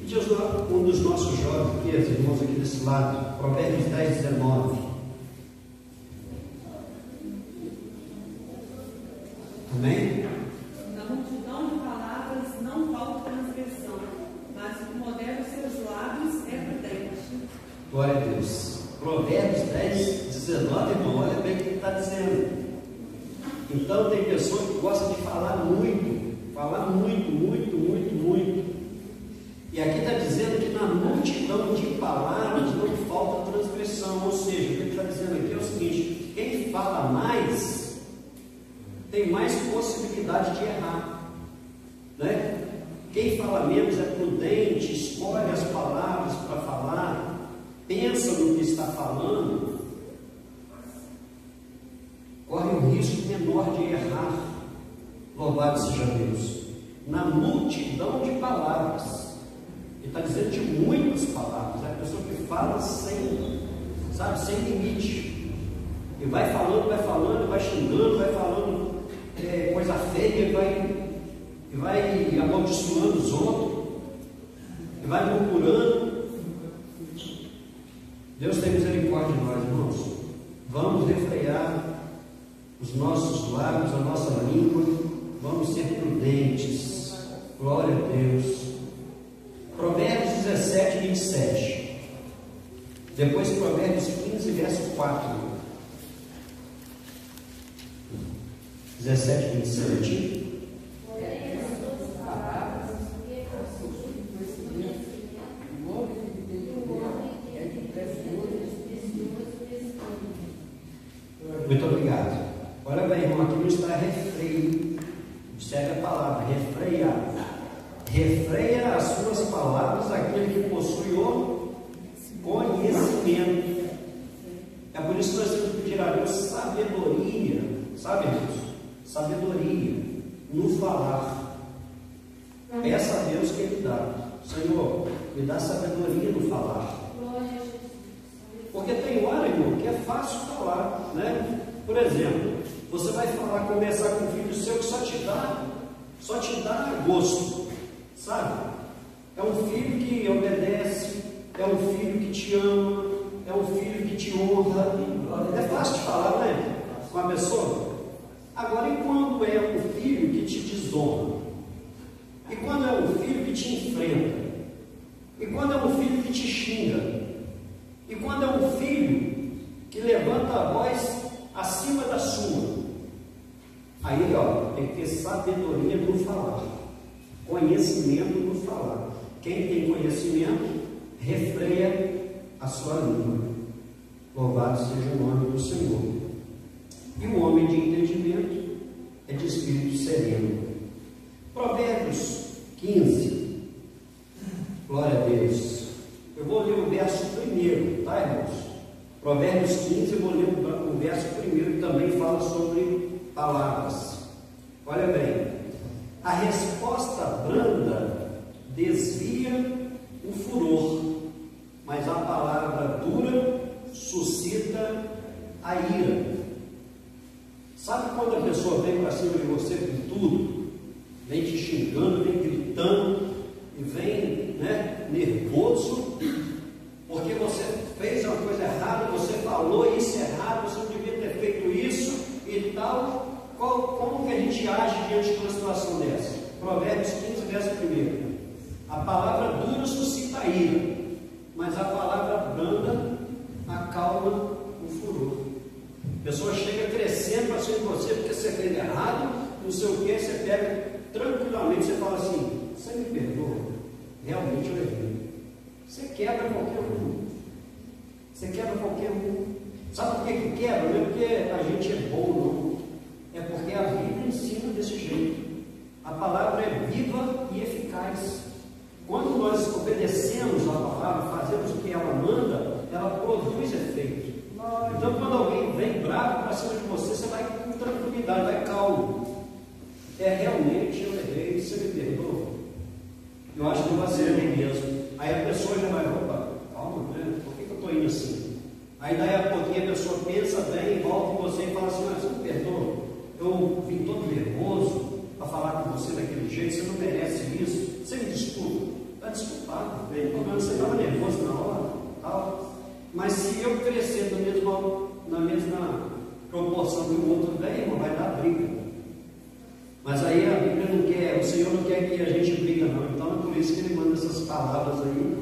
E Deus, um dos nossos jovens aqui, os irmãos aqui desse lado, Provérbios 10, 19. Amém? Na multidão de palavras não falta transgressão, mas o que modera os seus lábios é prudente. Glória a Deus. Provérbios 10, 19, irmão, olha bem o que ele está dizendo. Então tem pessoa que gosta de falar muito, e aqui está dizendo que na multidão de palavras não falta transgressão. Ou seja, o que ele está dizendo aqui é o seguinte: quem fala mais tem mais possibilidade de errar, né? Quem fala menos é prudente, escolhe as palavras para falar, pensa no que está falando, corre um risco menor de errar. Louvado seja Deus. Na multidão de palavras, ele está dizendo de muitas palavras, é a pessoa que fala sem, sabe, sem limite, e vai falando, vai xingando, vai falando coisa feia, e vai amaldiçoando os outros, e vai murmurando. Deus tem misericórdia de nós, irmãos. Vamos refrear os nossos lábios, a nossa língua, vamos ser prudentes. Glória a Deus. Provérbios 17, 27. Depois Provérbios 15, verso 4. 17, 27. Muito obrigado. Olha bem, irmão, aqui não está refreio. Observe a palavra, refrear. Refreia as suas palavras aquele que possui o conhecimento. É por isso que nós temos que pedir a Deus sabedoria, sabe, Deus? Sabedoria no falar. Peça a Deus que Ele dá. Senhor, me dá sabedoria no falar. Porque tem hora, irmão, que é fácil falar, né? Por exemplo, você vai falar, conversar com um filho seu que só te dá gosto, sabe? É um filho que obedece, é um filho que te ama, é um filho que te honra. É fácil de falar, né? Com a pessoa. Agora, e quando é um filho que te desonra? E quando é um filho que te enfrenta? E quando é um filho que te xinga? E quando é um filho que levanta a voz acima da sua? Aí, ó, tem que ter sabedoria no falar, conhecimento no falar. Quem tem conhecimento, refreia a sua língua. Louvado seja o nome do Senhor. E o homem de entendimento é de espírito sereno. Provérbios 15. Glória a Deus. Eu vou ler o verso primeiro, tá, irmãos? Provérbios 15, eu vou ler o verso primeiro, que também fala sobre palavras. Olha bem. A resposta branda desvia o furor, mas a palavra dura suscita a ira. Sabe quando a pessoa vem para cima de você com tudo? Vem te xingando, vem gritando, e vem, né, nervoso, porque você fez uma coisa errada, você falou isso errado, você não devia ter feito isso e tal. Como que a gente age diante de uma situação dessa? Provérbios 15, verso 1. A palavra dura suscita a ira, mas a palavra branda acalma o furor. A pessoa chega crescendo para cima de você porque você fez errado, não sei o que, você pega tranquilamente, você fala assim, você me perdoa? Realmente eu errei. Você quebra qualquer um. Você quebra qualquer um. Sabe por que quebra? Não é porque a gente é bom, não. É porque a Bíblia ensina desse jeito. A palavra é viva e eficaz. Quando nós obedecemos a palavra, fazemos o que ela manda, ela produz efeito. Então, quando alguém vem bravo para cima de você, você vai com tranquilidade, vai calmo. Realmente eu errei, você me perdoa? Eu acho que não vai ser bem mesmo. Aí a pessoa já vai, opa, calma, né? Por que eu estou indo assim? Aí daí a pouquinho a pessoa pensa bem, volta em você e fala assim, mas você me perdoa? Eu vim todo nervoso para falar com você daquele jeito, você não merece isso, você me desculpa. Está desculpado, bem, você estava nervoso na hora, tal. Mas se eu crescer na mesma proporção que o outro vem, irmão, vai dar briga. Mas aí a Bíblia não quer, o Senhor não quer que a gente briga, não. Então é por isso que Ele manda essas palavras aí,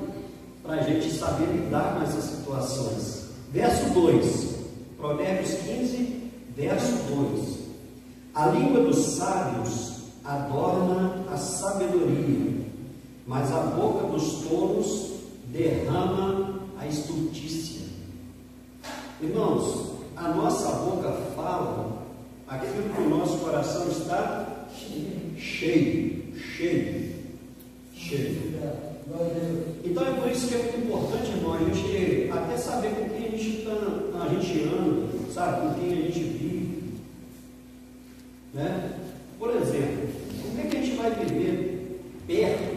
para a gente saber lidar com essas situações. Verso 2, Provérbios 15, verso 2. A língua dos sábios adorna a sabedoria, mas a boca dos tolos derrama a estultícia. Irmãos, a nossa boca fala aquilo que o nosso coração está cheio. Então é por isso que é muito importante, irmão, a gente até saber com quem a gente anda, sabe, com quem a gente vive, né? Por exemplo, como é que a gente vai viver perto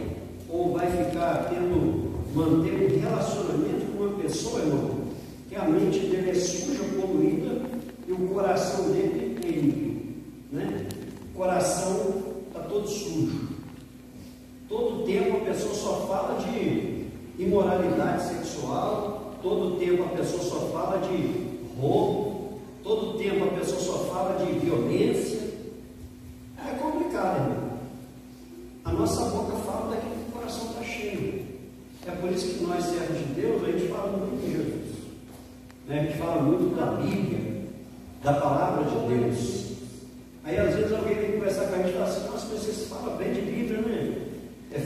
ou vai ficar manter um relacionamento com uma pessoa, irmão, que a mente dele é suja, poluída e o coração dele é ímpio, né? O coração está todo sujo. Todo tempo a pessoa só fala de imoralidade sexual, todo tempo a pessoa só fala de roubo, todo tempo a pessoa só fala de violência. É complicado, irmão. A nossa boca fala daquilo que o coração está cheio. É por isso que nós, servos de Deus, a gente fala muito de Jesus, né? A gente fala muito da Bíblia, da palavra de Deus. Aí às vezes alguém vem conversar com a gente e fala assim, nossa, mas vocês falam bem de Bíblia, né?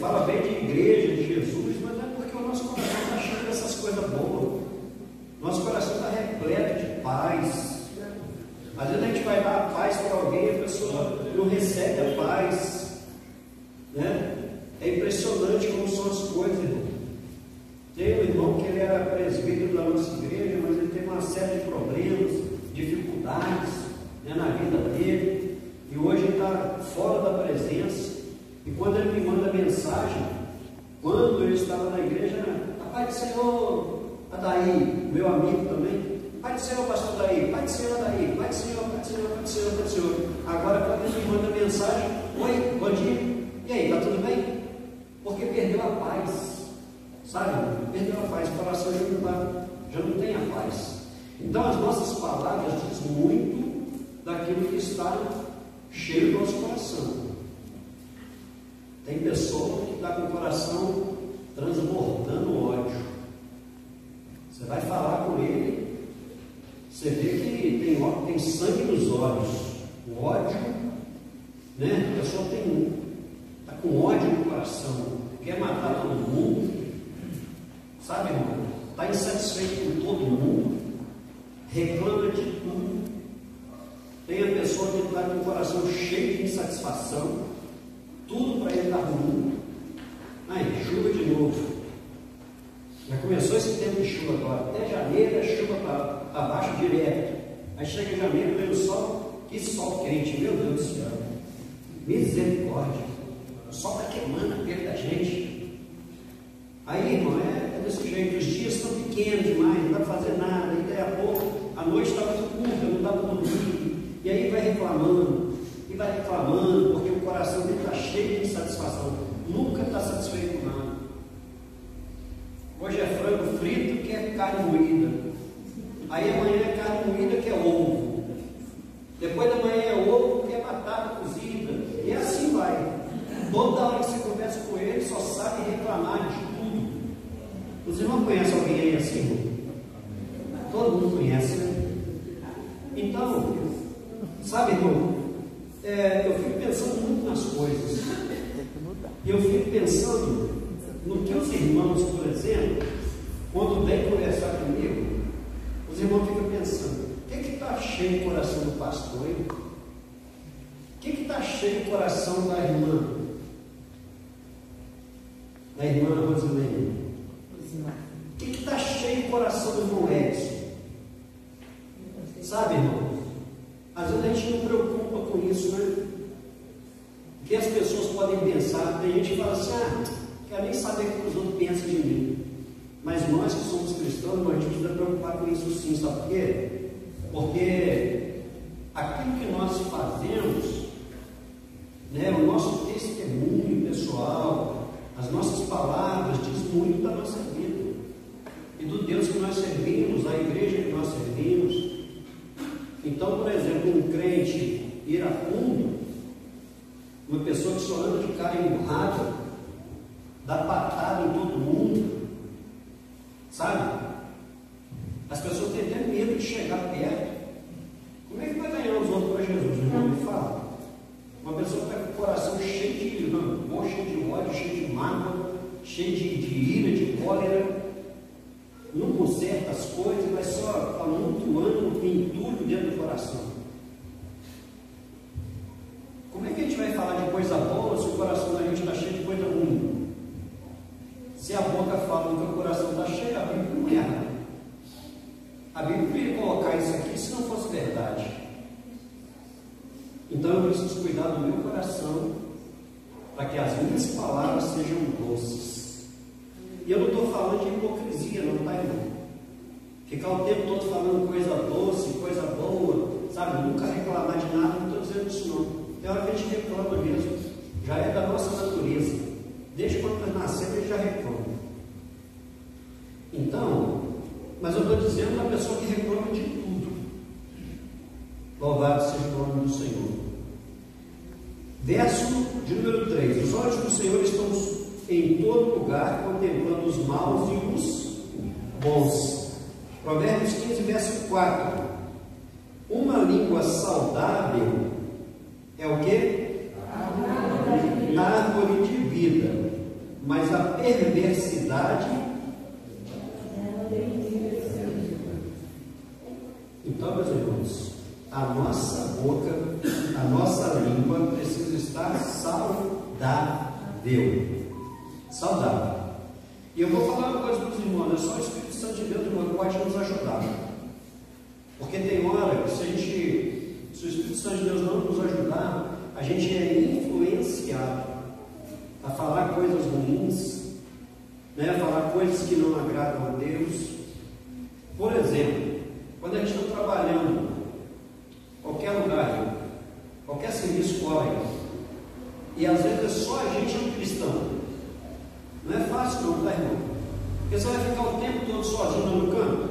Fala bem de igreja, de Jesus, mas é porque o nosso coração está cheio dessas coisas boas. Nosso coração está repleto de paz. Às vezes a gente vai dar a paz para alguém e a pessoa não recebe a paz, né? É impressionante como são as coisas, irmão. Tem um irmão que ele era presbítero da nossa igreja, mas ele teve uma série de problemas, dificuldades, né, na vida dele, e hoje ele está fora da presença. E quando ele me manda mensagem, quando ele estava na igreja, a Pai do Senhor, Adaí, meu amigo também, Pai do Senhor, pastor Adaí, Pai do Senhor, Adaí, Pai do Senhor, Pai do Senhor, Pai do Senhor, Pai do Senhor. Agora, quando ele me manda mensagem, oi, bom dia, e aí, está tudo bem? Porque perdeu a paz, sabe? Perdeu a paz, o coração já não tem a paz. Então, as nossas palavras dizem muito daquilo que está cheio do nosso coração. Tem pessoa que está com o coração transbordando ódio. Você vai falar com ele, você vê que tem sangue nos olhos. O ódio, né? A pessoa está com ódio no coração, quer matar todo mundo, sabe, irmão? Está insatisfeito com todo mundo, reclama de tudo. Tem a pessoa que está com o coração cheio de insatisfação. Tudo para ele está ruim. Aí, chuva de novo. Já começou esse tempo de chuva agora. Até janeiro é chuva para baixo direto. Aí chega janeiro, vem o sol. Que sol quente, meu Deus do céu. Misericórdia. O sol está queimando a pele da gente. Aí, irmão, é desse jeito. Os dias estão pequenos demais, não dá para fazer nada. E daí a pouco, a noite está muito curta, não dá para dormir. E aí vai reclamando. E vai reclamando, porque o coração dele está cheio de insatisfação, nunca está satisfeito com nada. Hoje é frango frito, que é carne moída. Aí amanhã é carne moída, que é ovo. Depois da manhã é ovo, que é batata cozida. E assim vai. Toda hora que você conversa com ele, só sabe reclamar de tudo. Os irmãos conhecem alguém aí assim? Todo mundo conhece, né? Então, sabe, irmão? Eu fico algumas coisas. E eu fico pensando no que os irmãos, por exemplo, quando vêm conversar comigo, os irmãos ficam pensando: o que está cheio o coração do pastor? Hein? O que está cheio o coração da irmã? Da irmã Rosilene? O que está cheio o coração do irmão Edson? Sabe, irmão? Às vezes a gente não preocupa com isso, né? O que as pessoas podem pensar. Tem gente que fala assim: quero nem saber o que os outros pensam de mim. Mas nós que somos cristãos, a gente precisa preocupar com isso sim. Sabe por quê? Porque aquilo que nós fazemos, né, o nosso testemunho pessoal, as nossas palavras, diz muito da nossa vida e do Deus que nós servimos, da igreja que nós servimos. Então, por exemplo, um crente iracundo, uma pessoa que só anda de cara emburrada, dá patada em todo mundo, sabe? As pessoas têm até medo de chegar perto. Como é que vai ganhar os outros para Jesus? O irmão me fala. Uma pessoa que está com o coração cheio de rancor, cheio de ódio, cheio de mágoa, cheio de ira, de cólera, não conserta as coisas, vai só amontoando entulho dentro do coração. Como é que a gente vai falar de coisa boa se o coração da gente está cheio de coisa ruim? Se a boca fala que o coração está cheio, a Bíblia não erra. A Bíblia não ia colocar isso aqui se não fosse verdade. Então eu preciso cuidar do meu coração para que as minhas palavras sejam doces. E eu não estou falando de hipocrisia, não, tá, irmão? Ficar o tempo todo falando coisa doce, coisa boa, sabe? Nunca reclamar de nada, não estou dizendo isso não. Tem hora que a gente reclama mesmo. Já é da nossa natureza. Desde quando nós nascemos, ele já reclama. Então, mas eu estou dizendo da pessoa que reclama de tudo. Louvado seja o nome do Senhor. Verso de número 3. Os olhos do Senhor estão em todo lugar, contemplando os maus e os bons. Provérbios 15, verso 4. Uma língua saudável é o quê? Árvore de vida. Mas a perversidade. Então, meus irmãos, a nossa boca, a nossa língua precisa estar saudável. Saudável. E eu vou falar uma coisa para os irmãos: é só o Espírito Santo de Deus, irmão, que pode nos ajudar. Porque tem hora que se o Espírito Santo de Deus não nos ajudar, a gente é influenciado a falar coisas ruins, né? A falar coisas que não agradam a Deus. Por exemplo, quando a gente está trabalhando em qualquer lugar, qualquer serviço fora, e às vezes é só a gente é um cristão. Não é fácil não, tá, irmão? Porque você vai ficar o tempo todo sozinho no canto,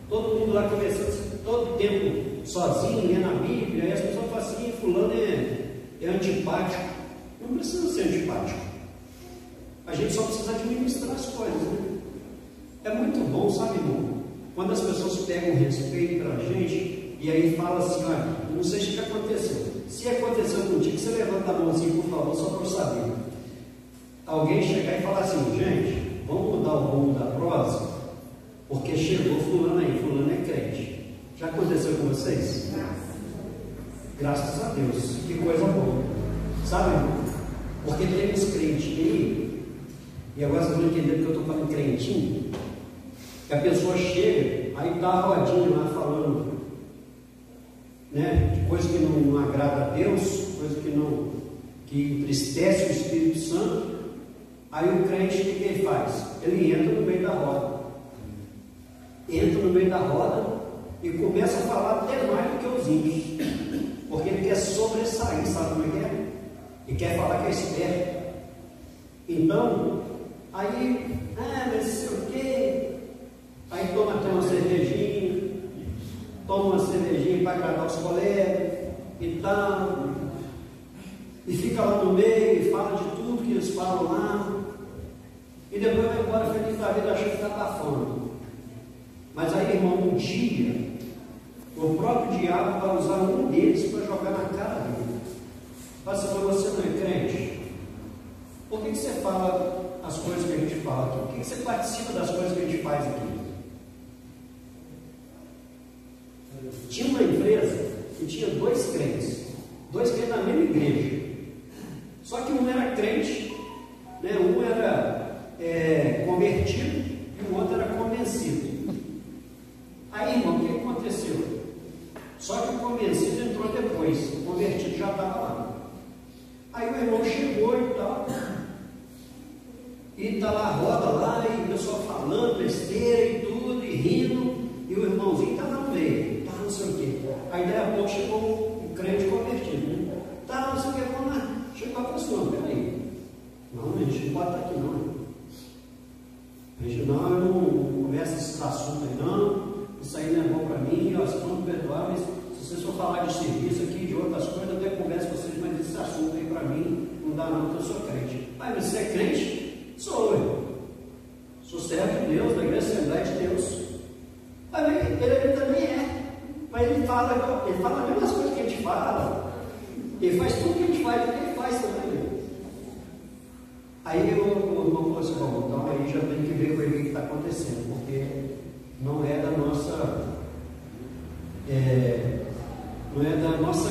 todo mundo lá conversando, todo tempo sozinho, lendo a Bíblia, e as pessoas falam assim: fulano é antipático. Não precisa ser antipático. A gente só precisa administrar as coisas, né? É muito bom, sabe, irmão? Quando as pessoas pegam respeito pela gente e aí fala assim: olha, não sei o que aconteceu. Se aconteceu contigo, você levanta a mãozinha, por favor, só para eu saber. Alguém chegar e falar assim: gente, vamos mudar o rumo da prosa, porque chegou fulano aí, fulano é crente. Já aconteceu com vocês? Graças a Deus, que coisa boa. Sabe, irmão? Porque tem uns crentes aí, e agora vocês vão entender porque eu estou falando crentinho, que a pessoa chega, aí está a rodinha lá falando, né, de coisa que não agrada a Deus, coisa que entristece o Espírito Santo. Aí o crente, o que ele faz? Ele entra no meio da roda. Entra no meio da roda e começa a falar até mais do que os ímpios. Porque ele quer sobressair, sabe como é que é? E quer falar que é esperto. Então, aí, mas sei o quê? Aí toma até uma cervejinha para agradar os colegas e tal. E fica lá no meio e fala de tudo que eles falam lá. E depois vai embora feliz da vida achando que está abafando. Mas aí, irmão, um dia o próprio diabo vai usar um deles para jogar na cara dele. Fala assim, mas você não é crente? Por que você fala as coisas que a gente fala aqui? Por que você participa das coisas que a gente faz aqui? Tinha uma empresa que tinha dois crentes na mesma igreja. Só que um era crente, né? Um era convertido e o outro era convencido. Aí, irmão, o que aconteceu? Só que o convencido entrou depois, o convertido já estava lá. Aí o irmão chegou e tal, e está lá a roda lá, e o pessoal falando besteira e tudo, e rindo, e o irmãozinho estava no meio, estava não sei o quê. Aí daí a pouco chegou o crente convertido, né? Tá, não sei o que, vamos lá. Chegou a pessoa, peraí. Não, a gente não pode estar aqui não. A gente não, eu não converso esse assunto aí não. Isso aí não é bom para mim, ó, vocês vão me perdoar, mas se vocês for falar de serviço aqui, de outras coisas, eu até converso com vocês, mas esse assunto aí para mim não dá não, porque eu sou crente. Ah, mas você é crente? Sou eu. Sou servo de Deus, da Igreja Assembleia de Deus. Mas ele também é. Mas ele fala as mesmas coisas que a gente fala. Ele faz tudo que a gente faz, ele faz também. Aí o irmão falou assim, bom, então aí já tem que ver com ele o que está acontecendo, porque não é da nossa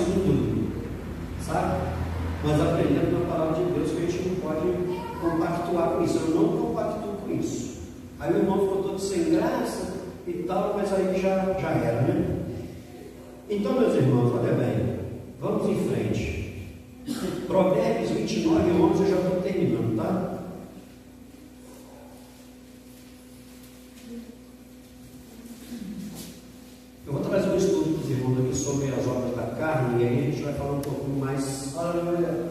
índole, sabe? Mas aprendendo na palavra de Deus que a gente não pode compactuar com isso. Eu não compactuo com isso. Aí o irmão ficou todo sem graça e tal, mas aí já era, né? Então, meus irmãos, olha bem, vamos em frente. Provérbios 29, 11, eu já estou terminando, tá? Eu vou trazer um estudo para os irmãos aqui sobre as obras da carne, e aí a gente vai falar um pouquinho mais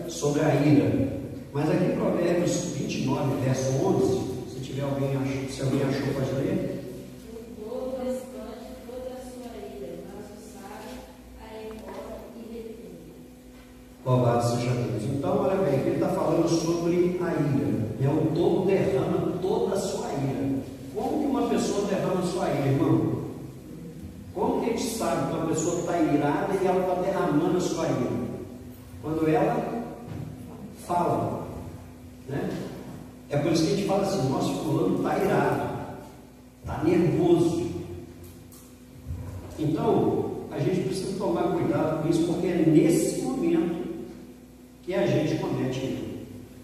sobre a ira. Mas aqui em Provérbios 29, verso 11, se tiver alguém achou, pode ler. Louvado seja Deus. Então, olha bem, ele está falando sobre a ira. O touro derrama toda a sua ira. Como que uma pessoa derrama a sua ira, irmão? Como que a gente sabe que uma pessoa está irada e ela está derramando a sua ira? Quando ela fala, né? É por isso que a gente fala assim, nosso fulano está irado, está nervoso. Então, a gente precisa tomar cuidado com isso, porque é nesse momento que a gente comete erro.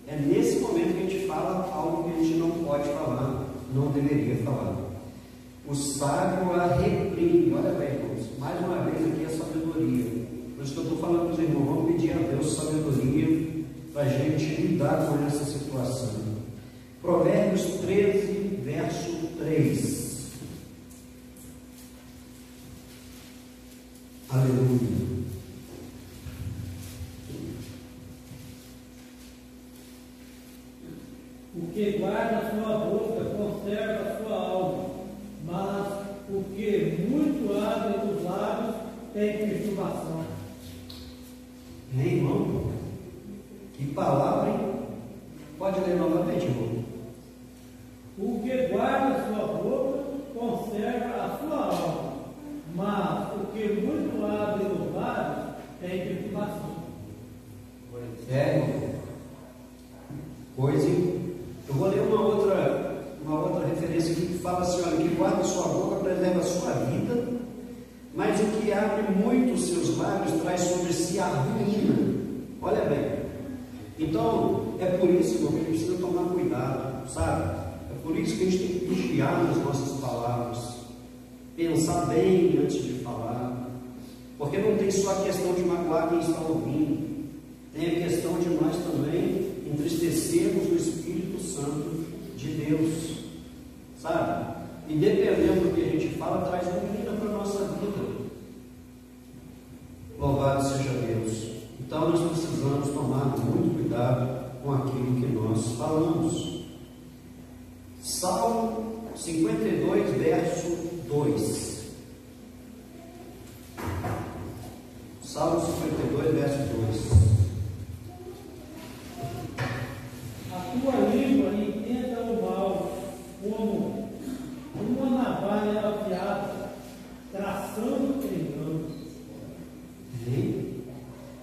É nesse momento que a gente fala algo que a gente não pode falar, não deveria falar. O sábio a repreende. Olha bem, irmãos, mais uma vez aqui a sabedoria. Por isso que eu estou falando para os irmãos, vamos pedir a Deus sabedoria para a gente lidar com essa situação. Provérbios 13, verso 3. Aleluia. O que guarda a sua boca conserva a sua alma, mas o que muito abre os lábios tem perturbação. Irmão, que palavra, hein? Pode ler novamente, irmão. O que guarda a sua boca conserva a sua alma, mas o que muito abre os lábios tem perturbação. Irmão. Coisa. Eu vou ler uma outra referência aqui que fala assim, olha, que guarda a sua boca preserva a sua vida, mas o que abre muito os seus lábios traz sobre si a ruína. Olha bem. Então, é por isso, irmão, que a gente precisa tomar cuidado, sabe? É por isso que a gente tem que vigiar nas nossas palavras, pensar bem antes de falar, porque não tem só a questão de magoar quem está ouvindo, tem a questão de nós também entristecermos o Espírito Santo de Deus, sabe? E dependendo do que a gente fala, traz ruína para a nossa vida. Louvado seja Deus. Então nós precisamos tomar muito cuidado com aquilo que nós falamos. Salmo 52, verso 2. Salmo 52, verso 2. A tua língua intenta o mal como uma navalha afiada, traçando engano.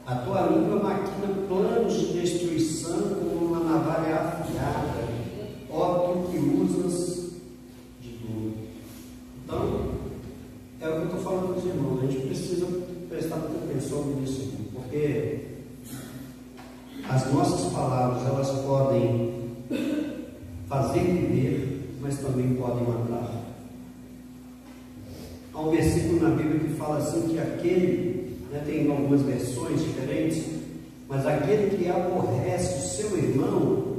A tua língua maquina planos de destruição como uma navalha afiada, ó tu que usas de duro. Então, é o que eu estou falando para os irmãos, a gente precisa prestar muita atenção nisso, porque as nossas palavras, elas podem fazer viver, mas também podem matar. Há um versículo na Bíblia que fala assim, que aquele, tem algumas versões diferentes, mas aquele que aborrece o seu irmão,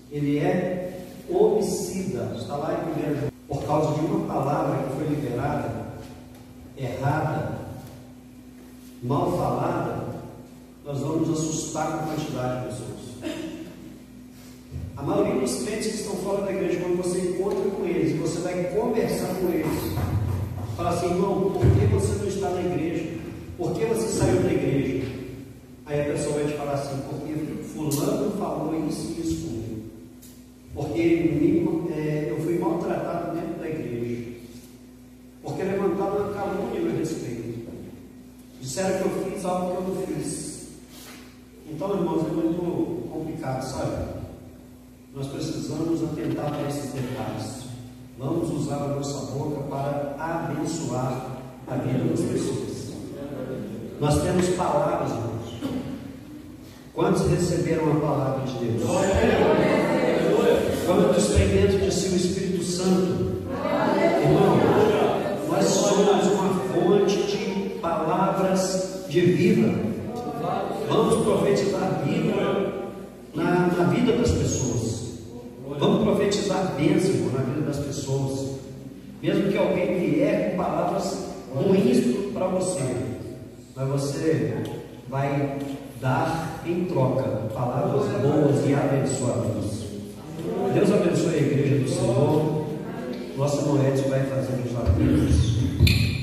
ele é homicida. Está lá em 1 João. Por causa de uma palavra que foi liberada, errada, mal falada, nós vamos assustar com a quantidade de pessoas. A maioria dos crentes que estão fora da igreja, quando você encontra com eles, você vai conversar com eles, fala assim: irmão, por que você não está na igreja? Por que você saiu da igreja? Aí a pessoa vai te falar assim: porque fulano falou isso e isso comigo, porque eu fui maltratado dentro da igreja, porque levantaram uma calúnia a meu respeito, disseram que eu fiz algo que eu não fiz. Então, irmãos, é muito complicado, sabe? Nós precisamos atentar para esses detalhes. Vamos usar a nossa boca para abençoar a vida das pessoas. Nós temos palavras, irmãos. Quantos receberam a palavra de Deus? Quantos têm dentro de si o Espírito Santo? Irmão, nós somos uma fonte de palavras de vida. Vamos profetizar vida na vida das pessoas. Vamos profetizar bênção na vida das pessoas. Mesmo que alguém vier com palavras ruins para você, mas você vai dar em troca palavras boas e abençoadas. Deus abençoe a igreja do Senhor. Nosso irmão Edson vai fazer os avisos.